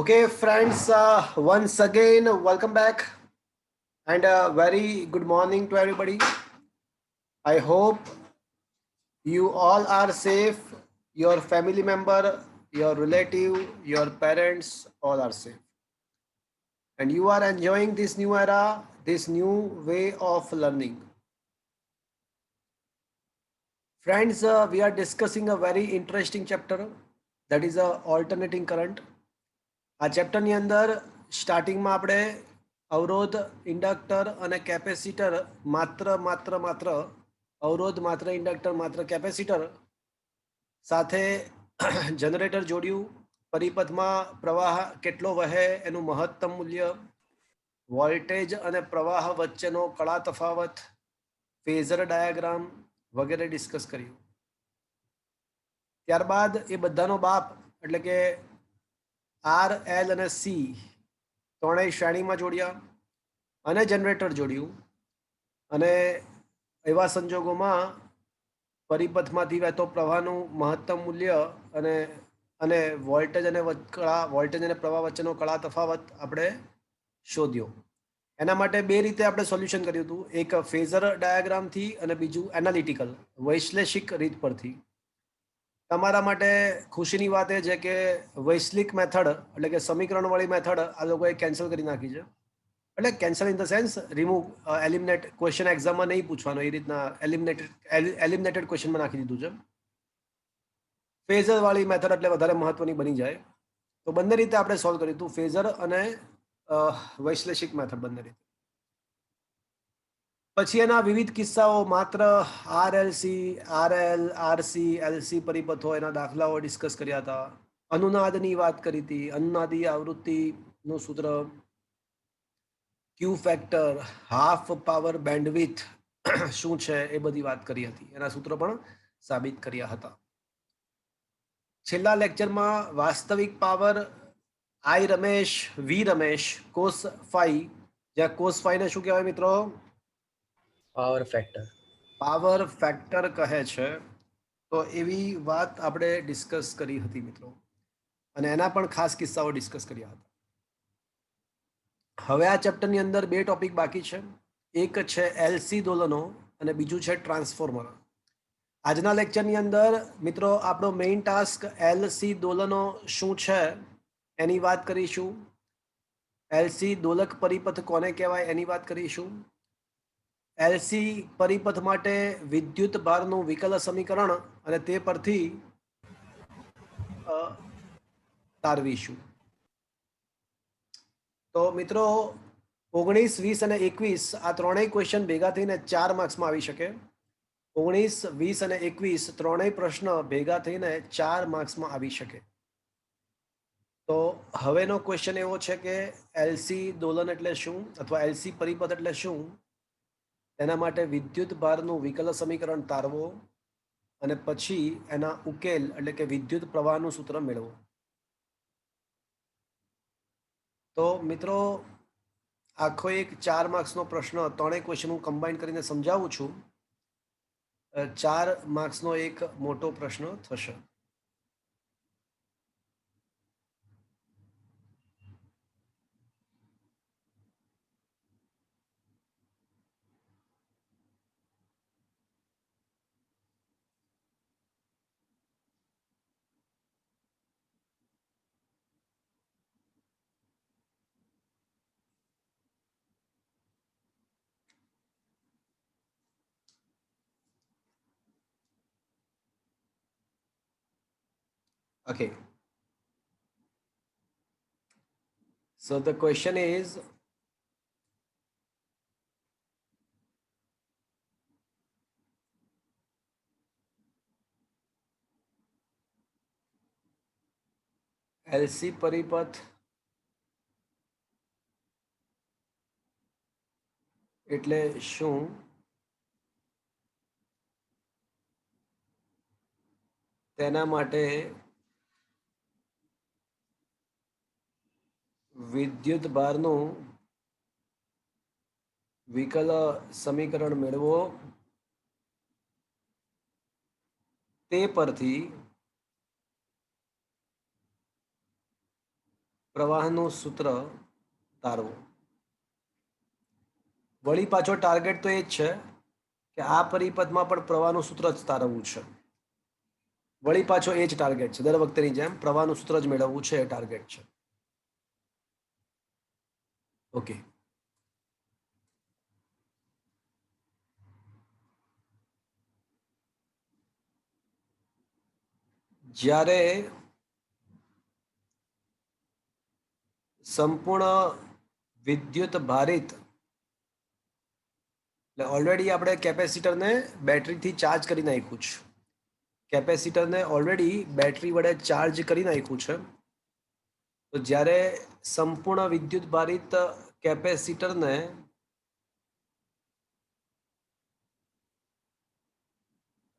Okay, friends, once again, welcome back and a very good morning to everybody. I hope you all are safe, your family member, your relative, your parents, all are safe. And you are enjoying this new era, this new way of learning. Friends, we are discussing a very interesting chapter that is alternating current. આ ચેપ્ટરની અંદર સ્ટાર્ટિંગમાં આપણે અવરોધ inductor અને capacitor માત્ર અવરોધ માત્ર inductor માત્ર કેપેસિટર સાથે જનરેટર જોડ્યું, પરિપથમાં પ્રવાહ કેટલો વહે એનું મહત્તમ મૂલ્ય, વોલ્ટેજ અને પ્રવાહ વચ્ચેનો કળા તફાવત, ફેઝર ડાયાગ્રામ વગેરે ડિસ્કસ કર્યું. ત્યારબાદ એ બધાનો બાપ એટલે કે આર એલ અને સી ત્રણેય શ્રેણીમાં જોડ્યા અને જનરેટર જોડ્યું અને એવા સંજોગોમાં પરિપથમાંથી વહેતો પ્રવાહનું મહત્તમ મૂલ્ય અને અને વોલ્ટેજ અને પ્રવાહ વચ્ચેનો કળા તફાવત આપણે શોધ્યો. એના માટે બે રીતે આપણે સોલ્યુશન કર્યું હતું, એક ફેઝર ડાયાગ્રામથી અને બીજું એનાલિટિકલ વૈશ્લેષિક રીત પરથી. તમારા માટે ખુશીની વાત એ છે કે વૈશ્વિક મેથડ એટલે કે સમીકરણવાળી મેથડ આ લોકોએ કેન્સલ કરી નાખી છે. એટલે cancel in the sense remove, eliminate. Question એક્ઝામમાં નહીં પૂછવાનો, એ રીતના એલિમિનેટેડ ક્વેશ્ચનમાં નાખી દીધું છે. ફેઝર વાળી મેથડ એટલે વધારે મહત્વની બની જાય. તો બંને રીતે આપણે સોલ્વ કર્યું હતું, ફેઝર અને વૈશ્લેષિક મેથડ બંને રીતે. પછી એના વિવિધ કિસ્સાઓ માત્ર આરએલસી, આરએલ, આરસી, એલસી પરિપથો એના દાખલાઓ ડિસ્કસ કર્યા હતા. અનુનાદની વાત કરી હતી, અનુનાદી આવૃત્તિનું સૂત્ર, ક્યુ ફેક્ટર, હાફ પાવર બેન્ડવિથ શું છે એ બધી વાત કરી હતી. એના સૂત્રો પણ સાબિત કર્યા હતા. છેલ્લા લેક્ચરમાં વાસ્તવિક પાવર આઈ રમેશ, વી રમેશ, કોસ ફાઈ, જ્યાં કોસ ફાઈને શું કહેવાય મિત્રો? Power factor. પાવર ફેક્ટર કહે છે. તો એવી વાત આપણે ડિસ્કસ કરી હતી મિત્રો, અને એના પણ ખાસ કિસ્સાઓ ડિસ્કસ કર્યા હતા. હવે આ ચેપ્ટરની અંદર બે ટોપિક બાકી છે. એક છે એલસી દોલનો અને બીજું છે ટ્રાન્સફોર્મર. આજના લેક્ચરની અંદર મિત્રો આપણો મેઇન ટાસ્ક એલસી દોલનો શું છે એની વાત કરીશું. એલસી દોલક પરિપથ કોને કહેવાય એની વાત કરીશું. એલસી પરિપથ માટે વિદ્યુત ભારનું વિકલ સમીકરણ અને તે પરથી તારવીશું. તો મિત્રો 19, 20 અને 21 આ ત્રણેય ક્વેશ્ચન ભેગા થઈને 4 માર્ક્સમાં આવી શકે. 19, 20 અને 21 ત્રણેય પ્રશ્ન ભેગા થઈને 4 માર્ક્સમાં આવી શકે. તો હવેનો ક્વેશ્ચન એવો છે કે એલસી દોલન એટલે શું અથવા એલસી પરિપથ એટલે શું, તેના માટે વિદ્યુત ભારનું વિકલ સમીકરણ તારવો અને પછી એના ઉકેલ એટલે કે વિદ્યુત પ્રવાહનું સૂત્ર મેળવો. તો મિત્રો આખો એક 4 માર્ક્સનો પ્રશ્ન, ત્રણેય ક્વેશ્ચન હું કમ્બાઈન કરીને સમજાવું છું. 4 માર્ક્સનો એક મોટો પ્રશ્ન થશે. Okay. So the question is, LC પરિપથ એટલે શું, તેના માટે વિદ્યુત ભારનું વિકલ સમીકરણ મેળવો, તે પરથી પ્રવાહનું સૂત્ર તારવો. વળી પાછો ટાર્ગેટ તો એ જ છે કે આ પરિપથમાં પણ પ્રવાહનું સૂત્ર જ તારવવું છે. વળી પાછો એ જ ટાર્ગેટ છે, દર વખતેની જેમ પ્રવાહનું સૂત્ર જ મેળવવું છે, એ ટાર્ગેટ છે. ઓકે, જ્યારે સંપૂર્ણ વિદ્યુત ભારિત, એટલે ઓલરેડી આપણે કેપેસિટરને બેટરીથી ચાર્જ કરી નાખ્યું છે. કેપેસિટરને ઓલરેડી બેટરી વડે ચાર્જ કરી નાખ્યું છે. તો જ્યારે સંપૂર્ણ વિદ્યુત ભારિત કેપેસિટરને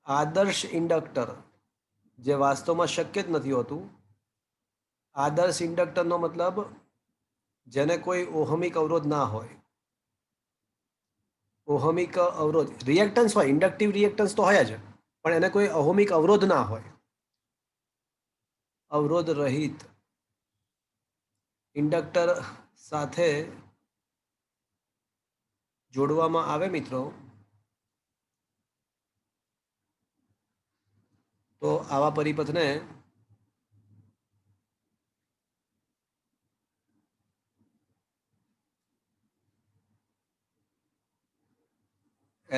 આદર્શ ઇન્ડક્ટર, જે વાસ્તવમાં શક્ય જ નથી હોતું, આદર્શ ઇન્ડક્ટરનો મતલબ જેને કોઈ ઓહમિક અવરોધ ના હોય. ઓહમિક અવરોધ, રિએક્ટન્સ હોય, ઇન્ડક્ટિવ રિએક્ટન્સ તો હોય જ, પણ એને કોઈ ઓહમિક અવરોધ ના હોય. અવરોધ રહિત ઇન્ડક્ટર સાથે જોડવામાં આવે મિત્રો, તો આવા પરિપથને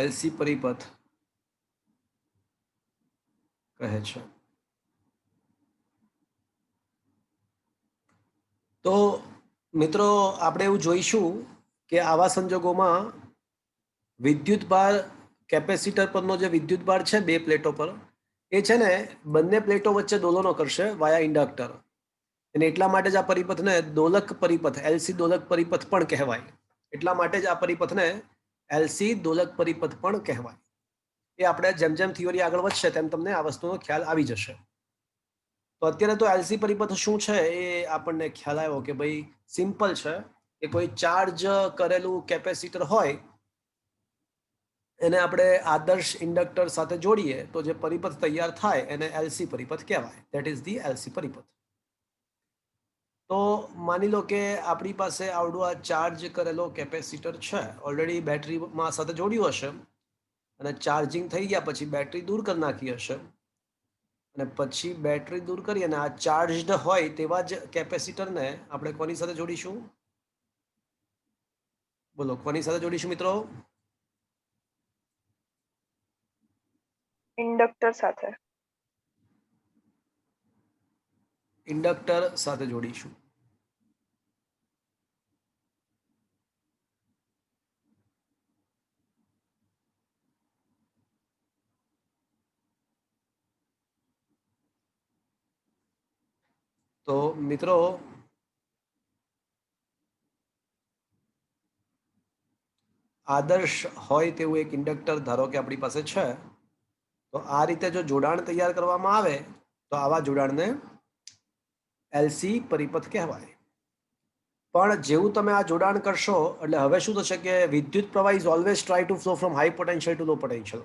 એલસી પરિપથ કહે છે. તો મિત્રો આપણે એવું જોઈશું કે આવા સંજોગોમાં વિદ્યુત ભાર, કેપેસિટર પરનો જે વિદ્યુત ભાર છે બે પ્લેટો પર, એ છે ને બંને પ્લેટો વચ્ચે દોલનો કરશે વાયા ઇન્ડક્ટર. અને એટલા માટે જ આ પરિપથને દોલક પરિપથ, એલસી દોલક પરિપથ પણ કહેવાય. એટલા માટે જ આ પરિપથને એલસી દોલક પરિપથ પણ કહેવાય. એ આપણે જેમ જેમ થિયરી આગળ વધશે તેમ તમને આ વસ્તુનો ખ્યાલ આવી જશે. તો અત્યારે તો એલસી પરિપથ શું છે એ આપણને ખ્યાલ આવ્યો કે ભાઈ સિમ્પલ છે કે કોઈ ચાર્જ કરેલું કેપેસિટર હોય એને આપણે આદર્શ ઇન્ડક્ટર સાથે જોડીએ તો જે પરિપથ તૈયાર થાય એને એલસી પરિપથ કહેવાય. ધેટ ઇઝ ધી એલસી પરિપથ. તો માની લો કે આપણી પાસે આવડું આ ચાર્જ કરેલો કેપેસિટર છે, ઓલરેડી બેટરીમાં સાથે જોડ્યું હશે, અને ચાર્જિંગ થઈ ગયા પછી બેટરી દૂર કરી નાખી હશે, અને પછી બેટરી દૂર કરી અને આ ચાર્જડ હોય તેવા જ કેપેસિટરને આપણે કોની સાથે જોડીશું? બોલો, કોની સાથે જોડીશું મિત્રો? ઇન્ડક્ટર સાથે. ઇન્ડક્ટર સાથે જોડીશું. તો મિત્રો આદર્શ હોય તેવું એક ઇન્ડક્ટર ધારો કે આપણી પાસે છે, તો આ રીતે જો જોડાણ તૈયાર કરવામાં આવે તો આવા જોડાણને એલસી પરિપથ કહેવાય. પણ જેવું તમે આ જોડાણ કરશો એટલે હવે શું થશે કે વિદ્યુત પ્રવાહ is always try to flow from high potential two law potential.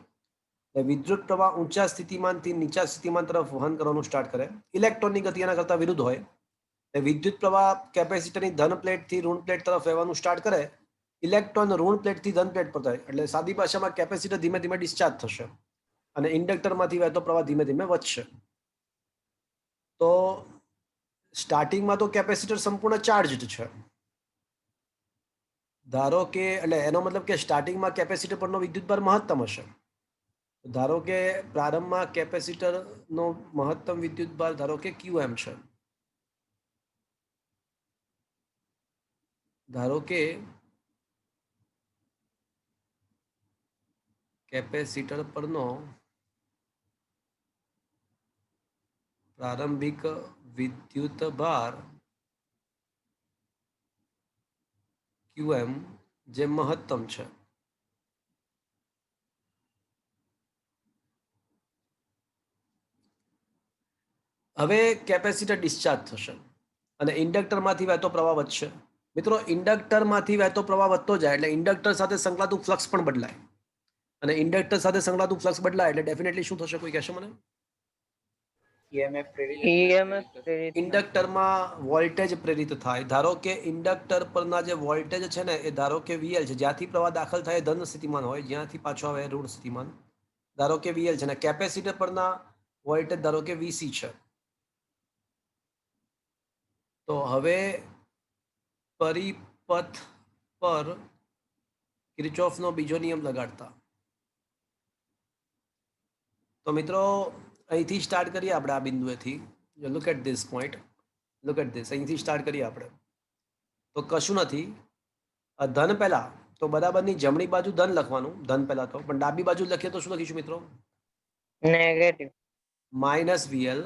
વિદ્યુત પ્રવાહ ઊંચા સ્થિતિમાનથી નીચા સ્થિતિમાન તરફ વહન કરવાનું સ્ટાર્ટ કરે. ઇલેક્ટ્રોનની ગતિ એના કરતાં વિરુદ્ધ હોય. વિદ્યુત પ્રવાહ કેપેસિટરની ધન પ્લેટથી ઋણ પ્લેટ તરફ વહેવાનું સ્ટાર્ટ કરે. ઇલેક્ટ્રોન ઋણ પ્લેટથી ધન પ્લેટ પર થાય, એટલે સાદી ભાષામાં કેપેસિટર ધીમે ધીમે ડિસ્ચાર્જ થશે અને ઇન્ડક્ટરમાંથી વહેતો પ્રવાહ ધીમે ધીમે વધશે. તો સ્ટાર્ટિંગમાં તો કેપેસિટર સંપૂર્ણ ચાર્જડ છે. ધારો કે એટલે એનો મતલબ કે સ્ટાર્ટિંગમાં કેપેસિટર પરનો વિદ્યુતભાર મહત્તમ હશે. ધારો કે પ્રારંભમાં કેપેસિટરનો મહત્તમ વિદ્યુતભાર ધારો કે QM છે. ધારો કે કેપેસિટર પરનો પ્રારંભિક વિદ્યુતભાર QM જે મહત્તમ છે. હવે કેપેસિટર ડિસ્ચાર્જ થશે અને ઇન્ડક્ટરમાંથી વહેતો પ્રવાહ વધશે. મિત્રો, ઇન્ડક્ટરમાંથી વહેતો પ્રવાહ વધતો જાય એટલે ઇન્ડક્ટર સાથે સંકળાતું ફ્લક્સ પણ બદલાય, અને ઇન્ડક્ટર સાથે સંકળાતું ફ્લક્સ બદલાય એટલે ડેફિનેટલી શું થશે, કોઈ કહેશે મને? EMF પ્રેરિત EMF પ્રેરિત થાય. ઇન્ડક્ટરમાં વોલ્ટેજ પ્રેરિત થાય. ધારો કે ઇન્ડક્ટર પરના જે વોલ્ટેજ છે ને એ ધારો કે VL છે, જ્યાંથી પ્રવાહ દાખલ થાય એ ધન સ્થિતિમાન હોય, જ્યાંથી પાછો આવે એ ઋણ સ્થિતિમાન. ધારો કે VL છે, અને કેપેસિટર પરના વોલ્ટેજ ધારો કે VC છે. તો હવે પરિપથ પર કિર્ચોફનો બીજો નિયમ લગાડતા. તો મિત્રો અહીંથી સ્ટાર્ટ કરીએ આપણે, આ બિંદુએથી. Look at this point, look at this. અહીંથી સ્ટાર્ટ કરીએ આપણે. તો કશું નથી, ધન પહેલા તો બરાબરની જમણી બાજુ ધન લખવાનું, ધન પહેલા તો. પણ ડાબી બાજુ લખીએ તો શું લખીશું મિત્રો? નેગેટિવ. Minus VL.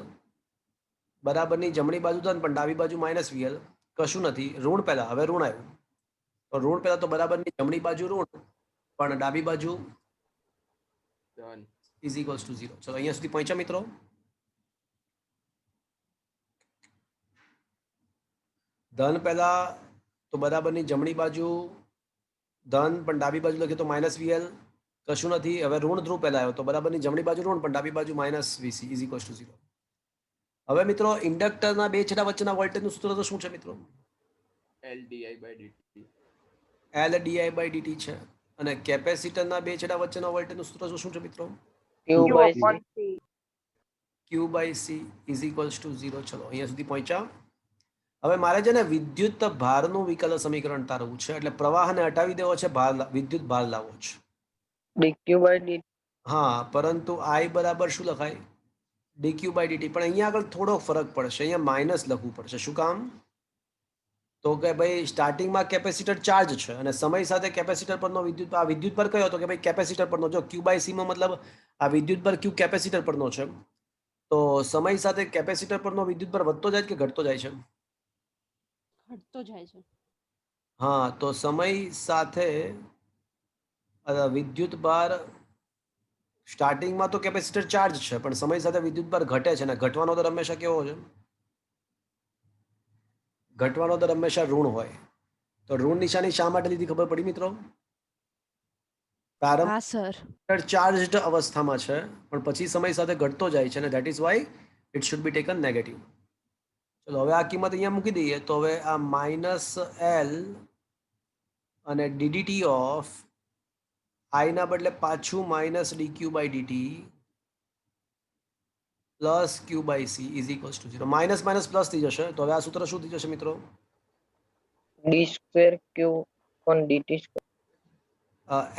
બરાબરની જમણી બાજુ ધન પણ ડાબી બાજુ માઇનસ VL. કશું નથી, ઋણ પહેલા. હવે ઋણ આવ્યું તો ઋણ પહેલા તો બરાબરની જમણી બાજુ ઋણ પણ ડાબી બાજુ ઇઝ ઇક્વલ્સ ટુ 0. ચલો અહીંયા સુધી પહોંચ્યા મિત્રો? ધન પહેલા તો બરાબરની જમણી બાજુ ધન પણ ડાબી બાજુ લખીએ તો માઇનસ VL. કશું નથી. હવે ઋણ ધ્રુવ પહેલા આવ્યો તો બરાબરની જમણી બાજુ ઋણ પણ ડાબી બાજુ minus VC is equals to 0. હવે મિત્રો ઇન્ડક્ટરના બે છેડા વચ્ચેના વોલ્ટેજનું સૂત્ર તો શું છે મિત્રો? L di by dt. L di by dt છે. અને કેપેસિટરના બે છેડા વચ્ચેના વોલ્ટેજનું સૂત્ર શું છે મિત્રો? Q by C. Q by C is equals to 0. ચલો અહીંયા સુધી પહોંચ્યા? હવે મારે છે ને વિદ્યુત ભારનું વિકલ સમીકરણ તારવું છે, એટલે પ્રવાહને હટાવી દેવો છે, વિદ્યુત ભાર લાવવો છે. dq by dt. હા, પરંતુ I બરાબર શું લખાય? dq by dt. પણ અહીંયા આગળ થોડો ફરક પડશે, અહીંયા માઇનસ લખવું પડશે. શું કામ? તો કે ભાઈ સ્ટાર્ટિંગમાં કેપેસિટર ચાર્જ છે અને સમય સાથે કેપેસિટર પરનો વિદ્યુત, આ વિદ્યુત પર કયો હતો કે ભાઈ કેપેસિટર પરનો. જો Q by C માં મતલબ આ વિદ્યુત પર Q કેપેસિટર પરનો છે, તો સમય સાથે કેપેસિટર પરનો વિદ્યુત પર વધતો જાય કે ઘટતો જાય છે? ઘટતો જાય છે. હા, તો સમય સાથે વિદ્યુત ભાર સ્ટાર્ટિંગમાં તો કેપેસિટર ચાર્જ છે, પણ સમય સાથે વિદ્યુત ભાર ઘટે છે, અને ઘટવાનો દર હંમેશા કેવો છે? ઘટવાનો દર હંમેશા ઋણ હોય. તો ઋણ નિશાની શા માટે લીધી ખબર પડી મિત્રો? હા સર. ચાર્જડ અવસ્થામાં છે, પણ પછી સમય સાથે ઘટતો જાય છે, અને that is why it should be taken negative. ચલો હવે આ કિંમત અહીંયા મૂકી દઈએ. તો હવે આ માઇનસ L અને ડીડીટી ઓફ I ના બદલે પાછું minus dq by dt plus q by c is equals to 0. Minus minus plus થઈ જશે. તો હવે આ સૂત્ર શું થઈ જશે મિત્રો? d square q on dt square.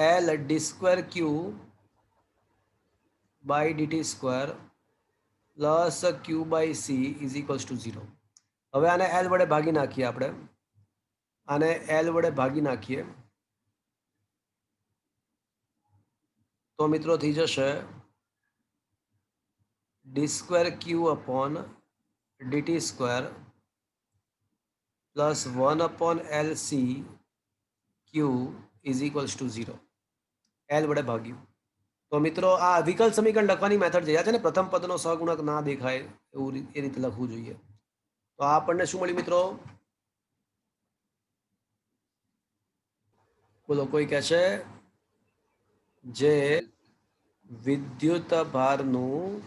L d square q by dt square plus q by c is equals to 0. હવે આને L વડે ભાગી નાખીએ આપણે. આને L વડે ભાગી નાખીએ તો મિત્રો થઈ જશે d square q upon dt square plus 1 upon LC q is equals to 0. L વડે ભાગ્યું. તો મિત્રો આ વિકલ સમીકરણ લખવાની મેથડ જે છે ને, પ્રથમ પદનો સહગુણક ના દેખાય એવું એ રીતે લખવું જોઈએ. તો આ આપણને શું મળ્યું મિત્રો? બોલો, કોઈ કહે છે? જે વિદ્યુત ભારનું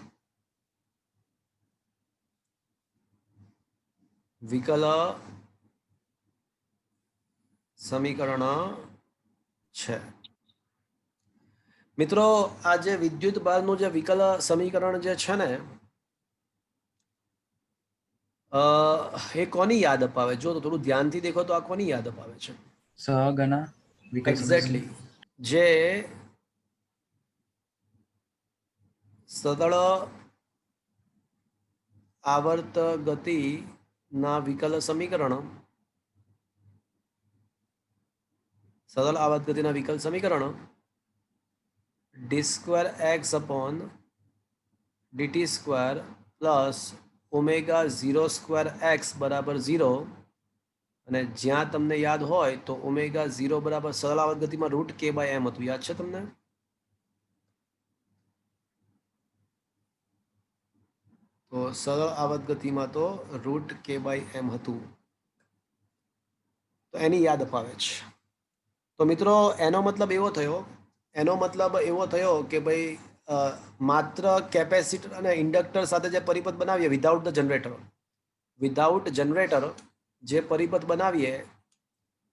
વિકલ સમીકરણ છે. મિત્રો આ જે વિદ્યુત ભારનું જે વિકલ સમીકરણ જે છે ને, એ કોની યાદ અપાવે? જો તો થોડું ધ્યાનથી દેખો તો આ કોની યાદ અપાવે છે? સહગના વિકલ એક્ઝેક્ટલી. જે સદળ આવર્ત ગતિના વિકલ સમીકરણ, સદળ આવર્ત ગતિના વિકલ સમીકરણ D square x upon DT square plus omega 0 square x બરાબર 0, અને જ્યાં તમને યાદ હોય તો ઓમેગા 0 બરાબર સરળ આવર્ત ગતિમાં રૂટ કે બાય એમ હતું. યાદ છે તમને? તો સરળ આવર્ત ગતિમાં તો રૂટ કે બાય એમ હતું. તો એની યાદ અપાવે છે. તો મિત્રો એનો મતલબ એવો થયો કે ભાઈ માત્ર કેપેસિટર અને ઇન્ડક્ટર સાથે જે પરિપથ બનાવીએ વિધાઉટ જનરેટર જે પરિપથ બનાવીએ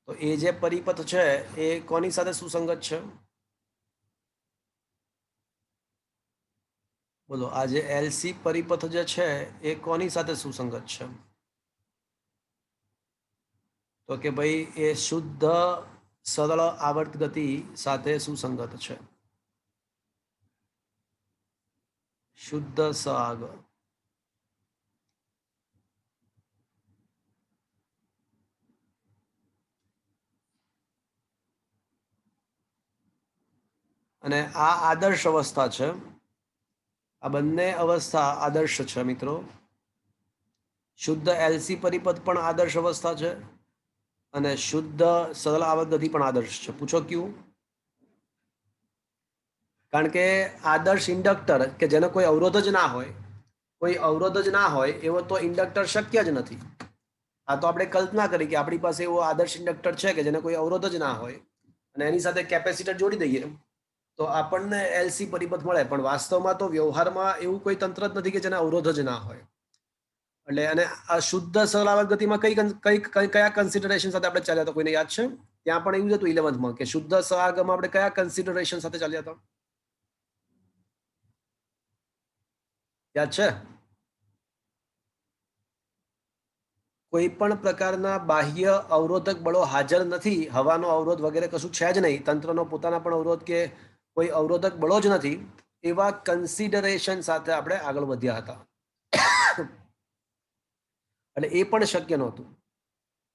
તો એ જે પરિપથ છે એ કોની સાથે સુસંગત છે? બોલો, આ જે એલસી પરિપથ જે છે એ કોની સાથે સુસંગત છે? તો કે ભાઈ એ શુદ્ધ સરળ આવર્ત ગતિ સાથે સુસંગત છે. શુદ્ધ સહગ. અને આ આદર્શ અવસ્થા છે. આ બંને અવસ્થા આદર્શ છે મિત્રો. શુદ્ધ એલસી પરિપથ પણ આદર્શ અવસ્થા છે અને શુદ્ધ સરળ આવર્ત ગતિ પણ આદર્શ છે. પૂછો ક્યું? કારણ કે આદર્શ ઇન્ડક્ટર કે જેનો કોઈ અવરોધ જ ના હોય એવો તો ઇન્ડક્ટર શક્ય જ નથી. આ તો આપણે કલ્પના કરી કે આપણી પાસે એવો આદર્શ ઇન્ડક્ટર છે કે જેને કોઈ અવરોધ જ ના હોય અને એની સાથે કેપેસિટર જોડી દઈએ તો આપણને એલસી પરિપથ મળે. પણ વાસ્તવમાં તો વ્યવહારમાં એવું કોઈ તંત્ર જ નથી કે જેને અવરોધ જ ના હોય. એટલે અને આ શુદ્ધ સરળ આવર્ત ગતિમાં કયા કન્સિડરેશન સાથે આપણે ચાલ્યા હતા? કોઈને યાદ છે? ત્યાં પણ એવું જ હતું 11th કે શુદ્ધ સહગમાં આપણે કયા કન્સિડરેશન સાથે ચાલ્યા હતા? યાદ છે? કોઈ પણ પ્રકારના બાહ્ય અવરોધક બળો હાજર નથી. હવાનો અવરોધ વગેરે કશું છે જ નહીં. તંત્રનો પોતાના પણ અવરોધ કે કોઈ અવરોધક બળો જ નથી. એવા કન્સિડરેશન સાથે આપણે આગળ વધ્યા હતા. એટલે એ પણ શક્ય નહોતું.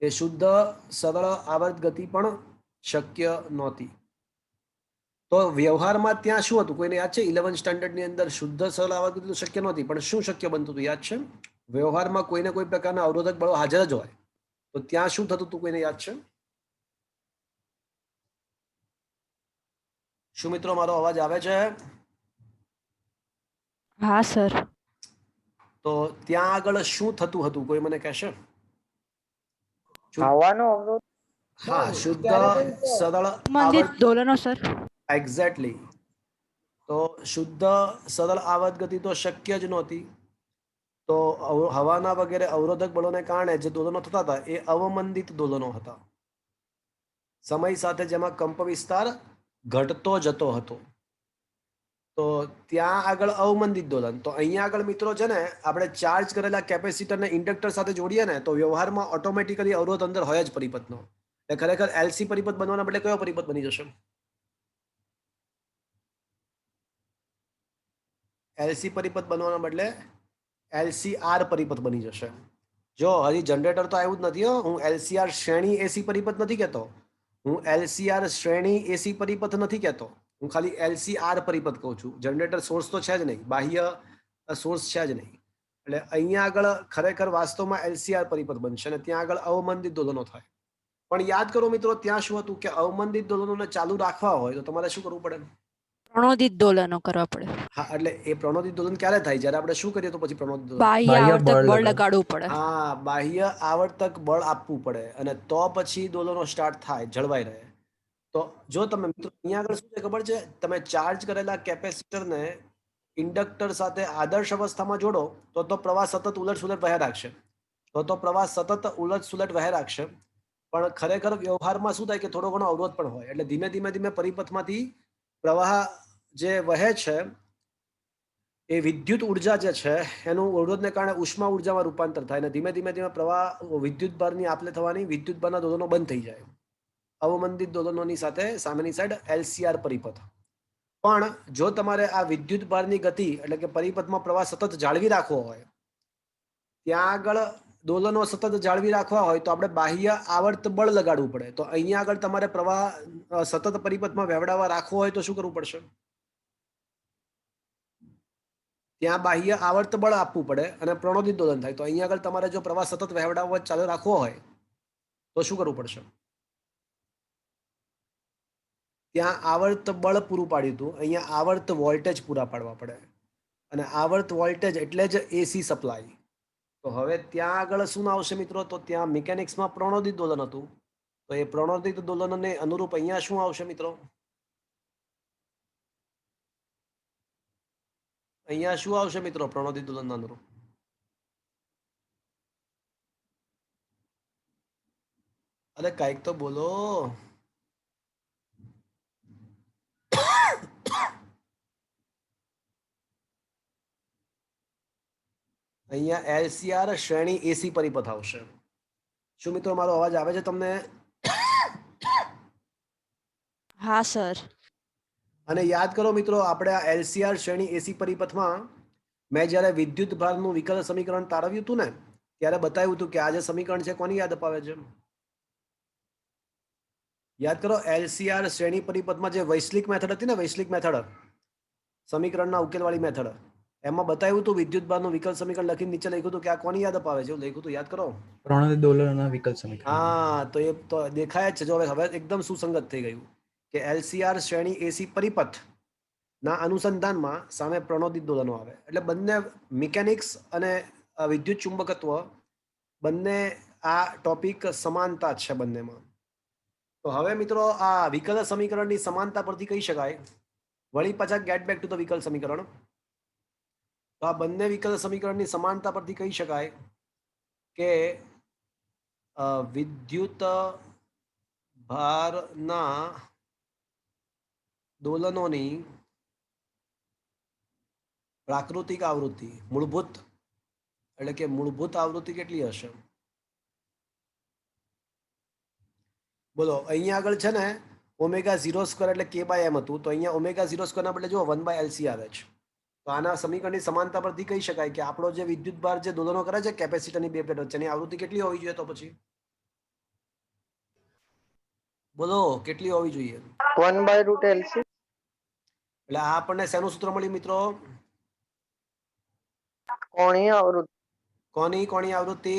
એ શુદ્ધ સરળ આવર્ત ગતિ પણ શક્ય નહોતી. તો વ્યવહારમાં ત્યાં શું હતું? કોઈને યાદ છે? 11th સ્ટાન્ડર્ડની અંદર શુદ્ધ સરળ આવર્ત ગતિ તો શક્ય નહોતી, પણ શું શક્ય બનતું હતું? યાદ છે? વ્યવહારમાં કોઈને કોઈ પ્રકારના અવરોધક બળો હાજર જ હોય તો ત્યાં શું થતું હતું? કોઈને યાદ છે? શું મિત્રો મારો અવાજ આવે છે? હા સર. તો ત્યાં આગળ શું થતું હતું? કોઈ મને કહેશે? હવાનો અવરોધ હા, શુદ્ધ સરળ મંદિર આવર્ત. દોલનો સર. એક્ઝેક્ટલી. તો શુદ્ધ સરળ આવર્ત ગતિ તો શક્ય જ નહોતી. તો હવાના વગેરે અવરોધક બળોને કારણે જે દોલનો થતા હતા એ અવમંદિત દોલનો હતા. સમય સાથે જેમાં કંપ વિસ્તાર ઘટતો જતો હતો. તો ત્યાં આગળ અવમંદિત દોલન. તો અહીંયા આગળ મિત્રો છે ને, આપણે ચાર્જ કરેલા કેપેસિટરને ઇન્ડક્ટર સાથે જોડીએ ને તો વ્યવહારમાં ઓટોમેટિકલી અવરોધ અંદર હોય જ પરિપથનો. એટલે ખરેખર એલસી પરિપથ બનવાના બદલે કયો પરિપથ બની જશે? એલસી પરિપથ બનવાના બદલે એલસીઆર પરિપથ બની જશે. જો હજી જનરેટર તો આવ્યું જ નથી હો. હું એલસીઆર શ્રેણી એસી પરિપથ નથી કહેતો. હું એલસીઆર શ્રેણી એસી પરિપથ નથી કહેતો. હું ખાલી એલસીઆર પરિપથ કહું છું. જનરેટર સોર્સ તો છે જ નહીં, બાહ્ય સોર્સ છે જ નહીં. એટલે અહીંયા આગળ ખરેખર વાસ્તવમાં એલસીઆર પરિપથ બનશે અને ત્યાં આગળ અવમંદિત દોલનો થાય. પણ યાદ કરો મિત્રો, ત્યાં શું હતું કે અવમંદિત દોલનોને ચાલુ રાખવા હોય તો તમારે શું કરવું પડે? પ્રણોદિત દોલનો કરવા પડે. હા, એટલે એ પ્રણોદિત દોલન ક્યારે થાય? જ્યારે આપણે શું કરીએ તો પછી પ્રણોદિત દોલન? બાહ્ય બાહ્ય આવર્તક બળ બળ લગાડવું. લગાડવું પડે. હા, બાહ્ય આવર્તક બળ આપવું પડે અને તો પછી દોલનો સ્ટાર્ટ થાય, જળવાઈ રહે. તો જો તમે મિત્રો અહીંયા આગળ શું છે ખબર છે? તમે ચાર્જ કરેલા કેપેસિટરને ઇન્ડક્ટર સાથે આદર્શ અવસ્થામાં જોડો તો પ્રવાહ સતત ઉલટ-સુલટ વહ્યા રાખશે. તો પ્રવાહ સતત ઉલટ-સુલટ વહ્યા રાખશે. પણ ખરેખર વ્યવહારમાં શું થાય કે થોડો ઘણો અવરોધ પણ હોય. એટલે ધીમે ધીમે પરિપથમાંથી પ્રવાહ જે વહે છે એ વિદ્યુત ઉર્જા જે છે એનું અવરોધને કારણે ઉષ્મા ઉર્જામાં રૂપાંતર થાય અને ધીમે ધીમે પ્રવાહ વિદ્યુત ભારની આપલે થવાની, વિદ્યુત ભારના દોલનો બંધ થઈ જાય. અવમંદિત દોલનોની સાથે સામેની સાઈડ એલસીઆર પરિપથ. પણ જો તમારે આ વિદ્યુત ભારની ગતિ એટલે કે પરિપથમાં પ્રવાહ સતત જાળવી રાખવો હોય, ત્યાં આગળ દોલનો સતત જાળવી રાખવા હોય તો આપણે બાહ્ય આવર્ત બળ લગાડવું પડે. તો અહીંયા આગળ તમારે પ્રવાહ સતત પરિપથમાં વહેવડાવવા રાખવો હોય તો શું કરવું પડશે? ત્યાં બાહ્ય આવર્ત બળ આપવું પડે અને પ્રણોદિત દોલન થાય. તો અહીંયા આગળ તમારે જો પ્રવાહ સતત વહેવડાવવા ચાલુ રાખવો હોય તો શું કરવું પડશે? ત્યાં આવર્ત બળ પૂરું પાડ્યું હતું, અહીંયા આવર્ત વોલ્ટેજ પૂરા પાડવા પડે અને આવર્ત વોલ્ટેજ એટલે જ એસી સપ્લાય. તો હવે ત્યાં આગળ શું આવશે મિત્રો? તો ત્યાં મિકેનિક્સમાં પ્રણોદિત દોલન હતું. તો એ પ્રણોદિત દોલનને અનુરૂપ અહીંયા શું આવશે મિત્રો? અહીંયા શું આવશે મિત્રો પ્રણોદિત દોલનનું અનુરૂપ? અરે કાંઈક તો બોલો. અહીંયા LCR શ્રેણી એસી પરિપથ આવશે. શું મિત્રો મારો અવાજ આવે છે તમને? હા સર. અને યાદ કરો મિત્રો, આપણે આ LCR શ્રેણી એસી પરિપથમાં મેં જ્યારે વિદ્યુત ભારનું વિકલ સમીકરણ તારવ્યું હતું ને, ત્યારે બતાવ્યું હતું કે આ જે સમીકરણ છે કોની યાદ અપાવે છે? યાદ કરો, LCR શ્રેણી પરિપથમાં જે વૈશ્લિક મેથડ હતી ને, વૈશ્લિક મેથડ, સમીકરણના ઉકેલવાળી મેથડ, એમાં બતાવ્યું હતું વિદ્યુત ભારનું વિકલ સમીકરણ લખીને નીચે લખ્યું હતું કે આ કોની યાદ અપાવે છે, એવું લખ્યું હતું, યાદ કરો. પ્રણોદિત દોલનના વિકલ સમીકરણ. હા, તો એ તો દેખાય જ છે. જો હવે એકદમ સુસંગત થઈ ગયું કે LCR શ્રેણી એસી પરિપથ ના અનુસંધાનમાં સામે પ્રણોદિત દોલનો આવે. એટલે બંને મિકેનિક્સ અને વિદ્યુત ચુંબકત્વ બંને આ ટોપિક સમાનતા છે બંનેમાં. તો હવે મિત્રો આ વિકલ સમીકરણની સમાનતા પરથી કહી શકાય, વળી પાછા ગેટ બેક ટુ ધ વિકલ સમીકરણ. તો આ બંને વિકલ સમીકરણની સમાનતા પરથી કહી શકાય કે વિદ્યુત ભારના દોલનોની પ્રાકૃતિક આવૃત્તિ, મૂળભૂત એટલે કે મૂળભૂત આવૃત્તિ કેટલી હશે? બોલો. અહીંયા આગળ છે ને ઓમેગા 0² એટલે k/m હતું, તો અહીંયા ઓમેગા 0² ના બદલે જો 1/LC આવે છે. તો આના સમીકરણની સમાનતા પરથી કહી શકાય કે આપણો જે વિદ્યુત ભાર જે દોલનો કરે છે કેપેસિટરની બે પ્લેટ વચ્ચેની આવૃત્તિ કેટલી હોવી જોઈએ? તો પછી બોલો કેટલી હોવી જોઈએ? 1/√LC. એટલે આ આપણને શેનું સૂત્ર મળ્યું મિત્રો? કોણીય આવૃત્તિ. કોની આવૃત્તિ?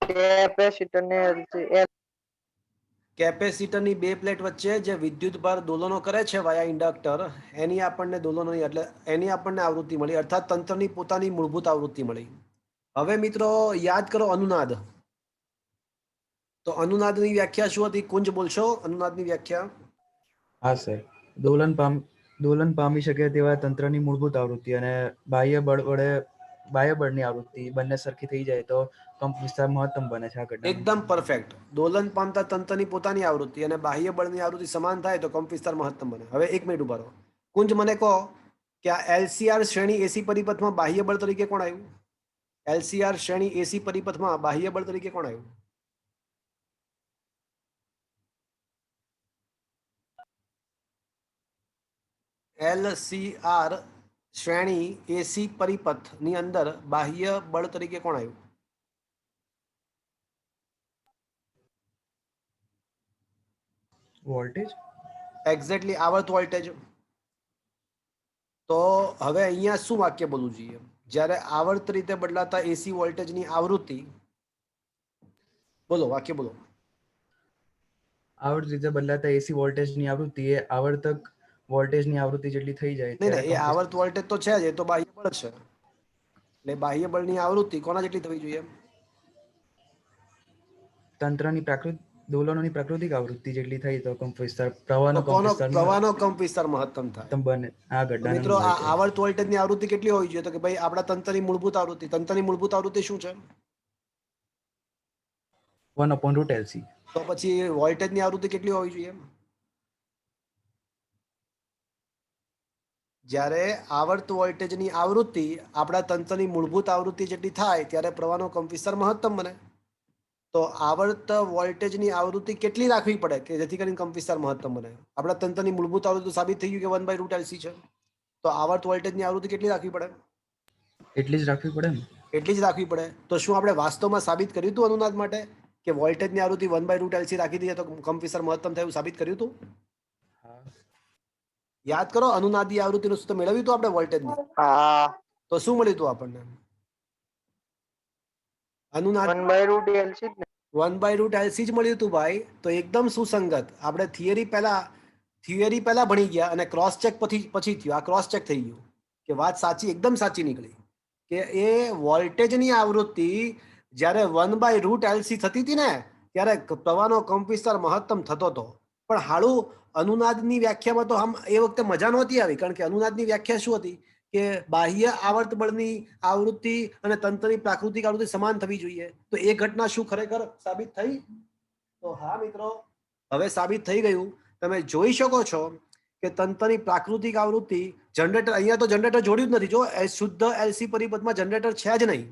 કેપેસિટરને કેપેસિટરની બે પ્લેટ વચ્ચે જે વિદ્યુત ભાર દોલનો કરે છે વાયા ઇન્ડક્ટર, એની આપણને દોલનોની એટલે એની આપણને આવૃત્તિ મળી, અર્થાત તંત્રની પોતાની મૂળભૂત આવૃત્તિ મળી. હવે મિત્રો યાદ કરો અનુનાદ. તો અનુનાદની વ્યાખ્યા શું હતી? કુંજ બોલશો અનુનાદની વ્યાખ્યા? હા સર. દોલન પામી શકે તેવા તંત્રની મૂળભૂત આવૃત્તિ અને બાહ્ય બળની આવૃત્તિ બંને સરખી થઈ જાય તો કંપ વિસ્તાર મહત્તમ બને છે. આ ઘટના એકદમ પરફેક્ટ. દોલન પામતા તંત્રની પોતાની આવૃત્તિ અને બાહ્ય બળની આવૃત્તિ સમાન થાય તો કંપ વિસ્તાર મહત્તમ બને. હવે એક મિનિટ ઉભા રહો. કુંજ મને કહો કે આ LCR શ્રેણી એસી પરિપથમાં બાહ્ય બળ તરીકે કોણ આવ્યું? LCR શ્રેણી એસી પરિપથમાં બાહ્ય બળ તરીકે કોણ આવ્યું? LCR શ્રેણી એસી પરિપથની અંદર બાહ્ય બળ તરીકે કોણ આવ્યું? વોલ્ટેજ. એક્ઝેક્ટલી, આવર્ત વોલ્ટેજ. તો હવે અહીંયા શું વાક્ય બોલવું જોઈએ? જ્યારે આવર્ત રીતે બદલાતા એસી વોલ્ટેજની આવૃત્તિ, બોલો વાક્ય બોલો. આવર્ત રીતે બદલાતા એસી વોલ્ટેજની આવૃત્તિ એ આવર્તક વોલ્ટેજની આવૃત્તિ જેટલી થઈ જાય નહીં, ત્યારે એ આવર્ત વોલ્ટેજ તો છે જ, એ તો બાહ્ય બળ છે. એટલે બાહ્ય બળની આવૃત્તિ કોના જેટલી થવી જોઈએ? તંત્રની દોલનોની પ્રાકૃતિક આવૃત્તિ જેટલી થઈ તો કંપ વિસ્તાર પ્રવાહનો કંપ વિસ્તાર પ્રવાહનો કંપ વિસ્તાર મહત્તમ થાય. બને. આ તો ઘટના મિત્રો આ આવર્ત વોલ્ટેજની આવૃત્તિ કેટલી હોવી જોઈએ? તો કે ભાઈ આપણા તંત્રની મૂળભૂત આવૃત્તિ, તંત્રની મૂળભૂત આવૃત્તિ શું છે? 1/√LC. તો પછી વોલ્ટેજની આવૃત્તિ કેટલી હોવી જોઈએ? જ્યારે આવર્ત વોલ્ટેજની આવૃત્તિ આપણા તંત્રની મૂળભૂત આવૃત્તિ જેટલી થાય ત્યારે પ્રવાહનો કંપ વિસ્તાર મહત્તમ બને. તો આવર્ત વોલ્ટેજની આવૃત્તિ કેટલી રાખવી પડે કે જેથી કરીને કંપ વિસ્તાર મહત્તમ બને? આપણા તંત્રની મૂળભૂત આવૃત્તિ સાબિત થઈ ગયું કે 1/√LC છે. તો આવર્ત વોલ્ટેજની આવૃત્તિ કેટલી રાખવી પડે? એટલી જ રાખવી પડે ને. એટલી જ રાખવી પડે. તો શું આપણે વાસ્તવમાં સાબિત કર્યું હતું અનુનાદ માટે કે વોલ્ટેજની આવૃત્તિ 1/√LC રાખી દઈએ તો કંપ વિસ્તાર મહત્તમ થાય એવું સાબિત કર્યું હતું? યાદ કરો, અનુનાદી આવૃત્તિનું સૂત્ર મેળવ્યું હતું આપણે વોલ્ટેજની. હા. તો શું મળ્યું હતું આપણને? અનુનાદ 1/√LC જ ને. 1/√LC જ મળ્યું હતું ભાઈ. તો એકદમ સુસંગત. આપણે થિયરી પહેલા ભણી ગયા અને ક્રોસ ચેક પછી થયું. આ ક્રોસ ચેક થઈ ગયું કે વાત સાચી, એકદમ સાચી નીકળી કે એ વોલ્ટેજની આવૃત્તિ જ્યારે 1/√LC થતી હતી ને ત્યારે પ્રવાહનો કંપ વિસ્તાર મહત્તમ થતો હતો. પણ હાળું અનુનાદની વ્યાખ્યામાં તો આમ એ વખતે મજા નહોતી આવી, કારણ કે અનુનાદની વ્યાખ્યા શું હતી કે બાહ્ય આવર્ત બળની આવૃત્તિ અને તંત્રની પ્રાકૃતિક આવૃત્તિ સમાન થવી જોઈએ. તો એ ઘટના શું ખરેખર સાબિત થઈ? તો હા મિત્રો, હવે સાબિત થઈ ગયું. તમે જોઈ શકો છો કે તંત્રની પ્રાકૃતિક આવૃત્તિ જનરેટર, અહીંયા તો જનરેટર જોડ્યું જ નથી. જો શુદ્ધ એલસી પરિપથમાં જનરેટર છે જ નહીં,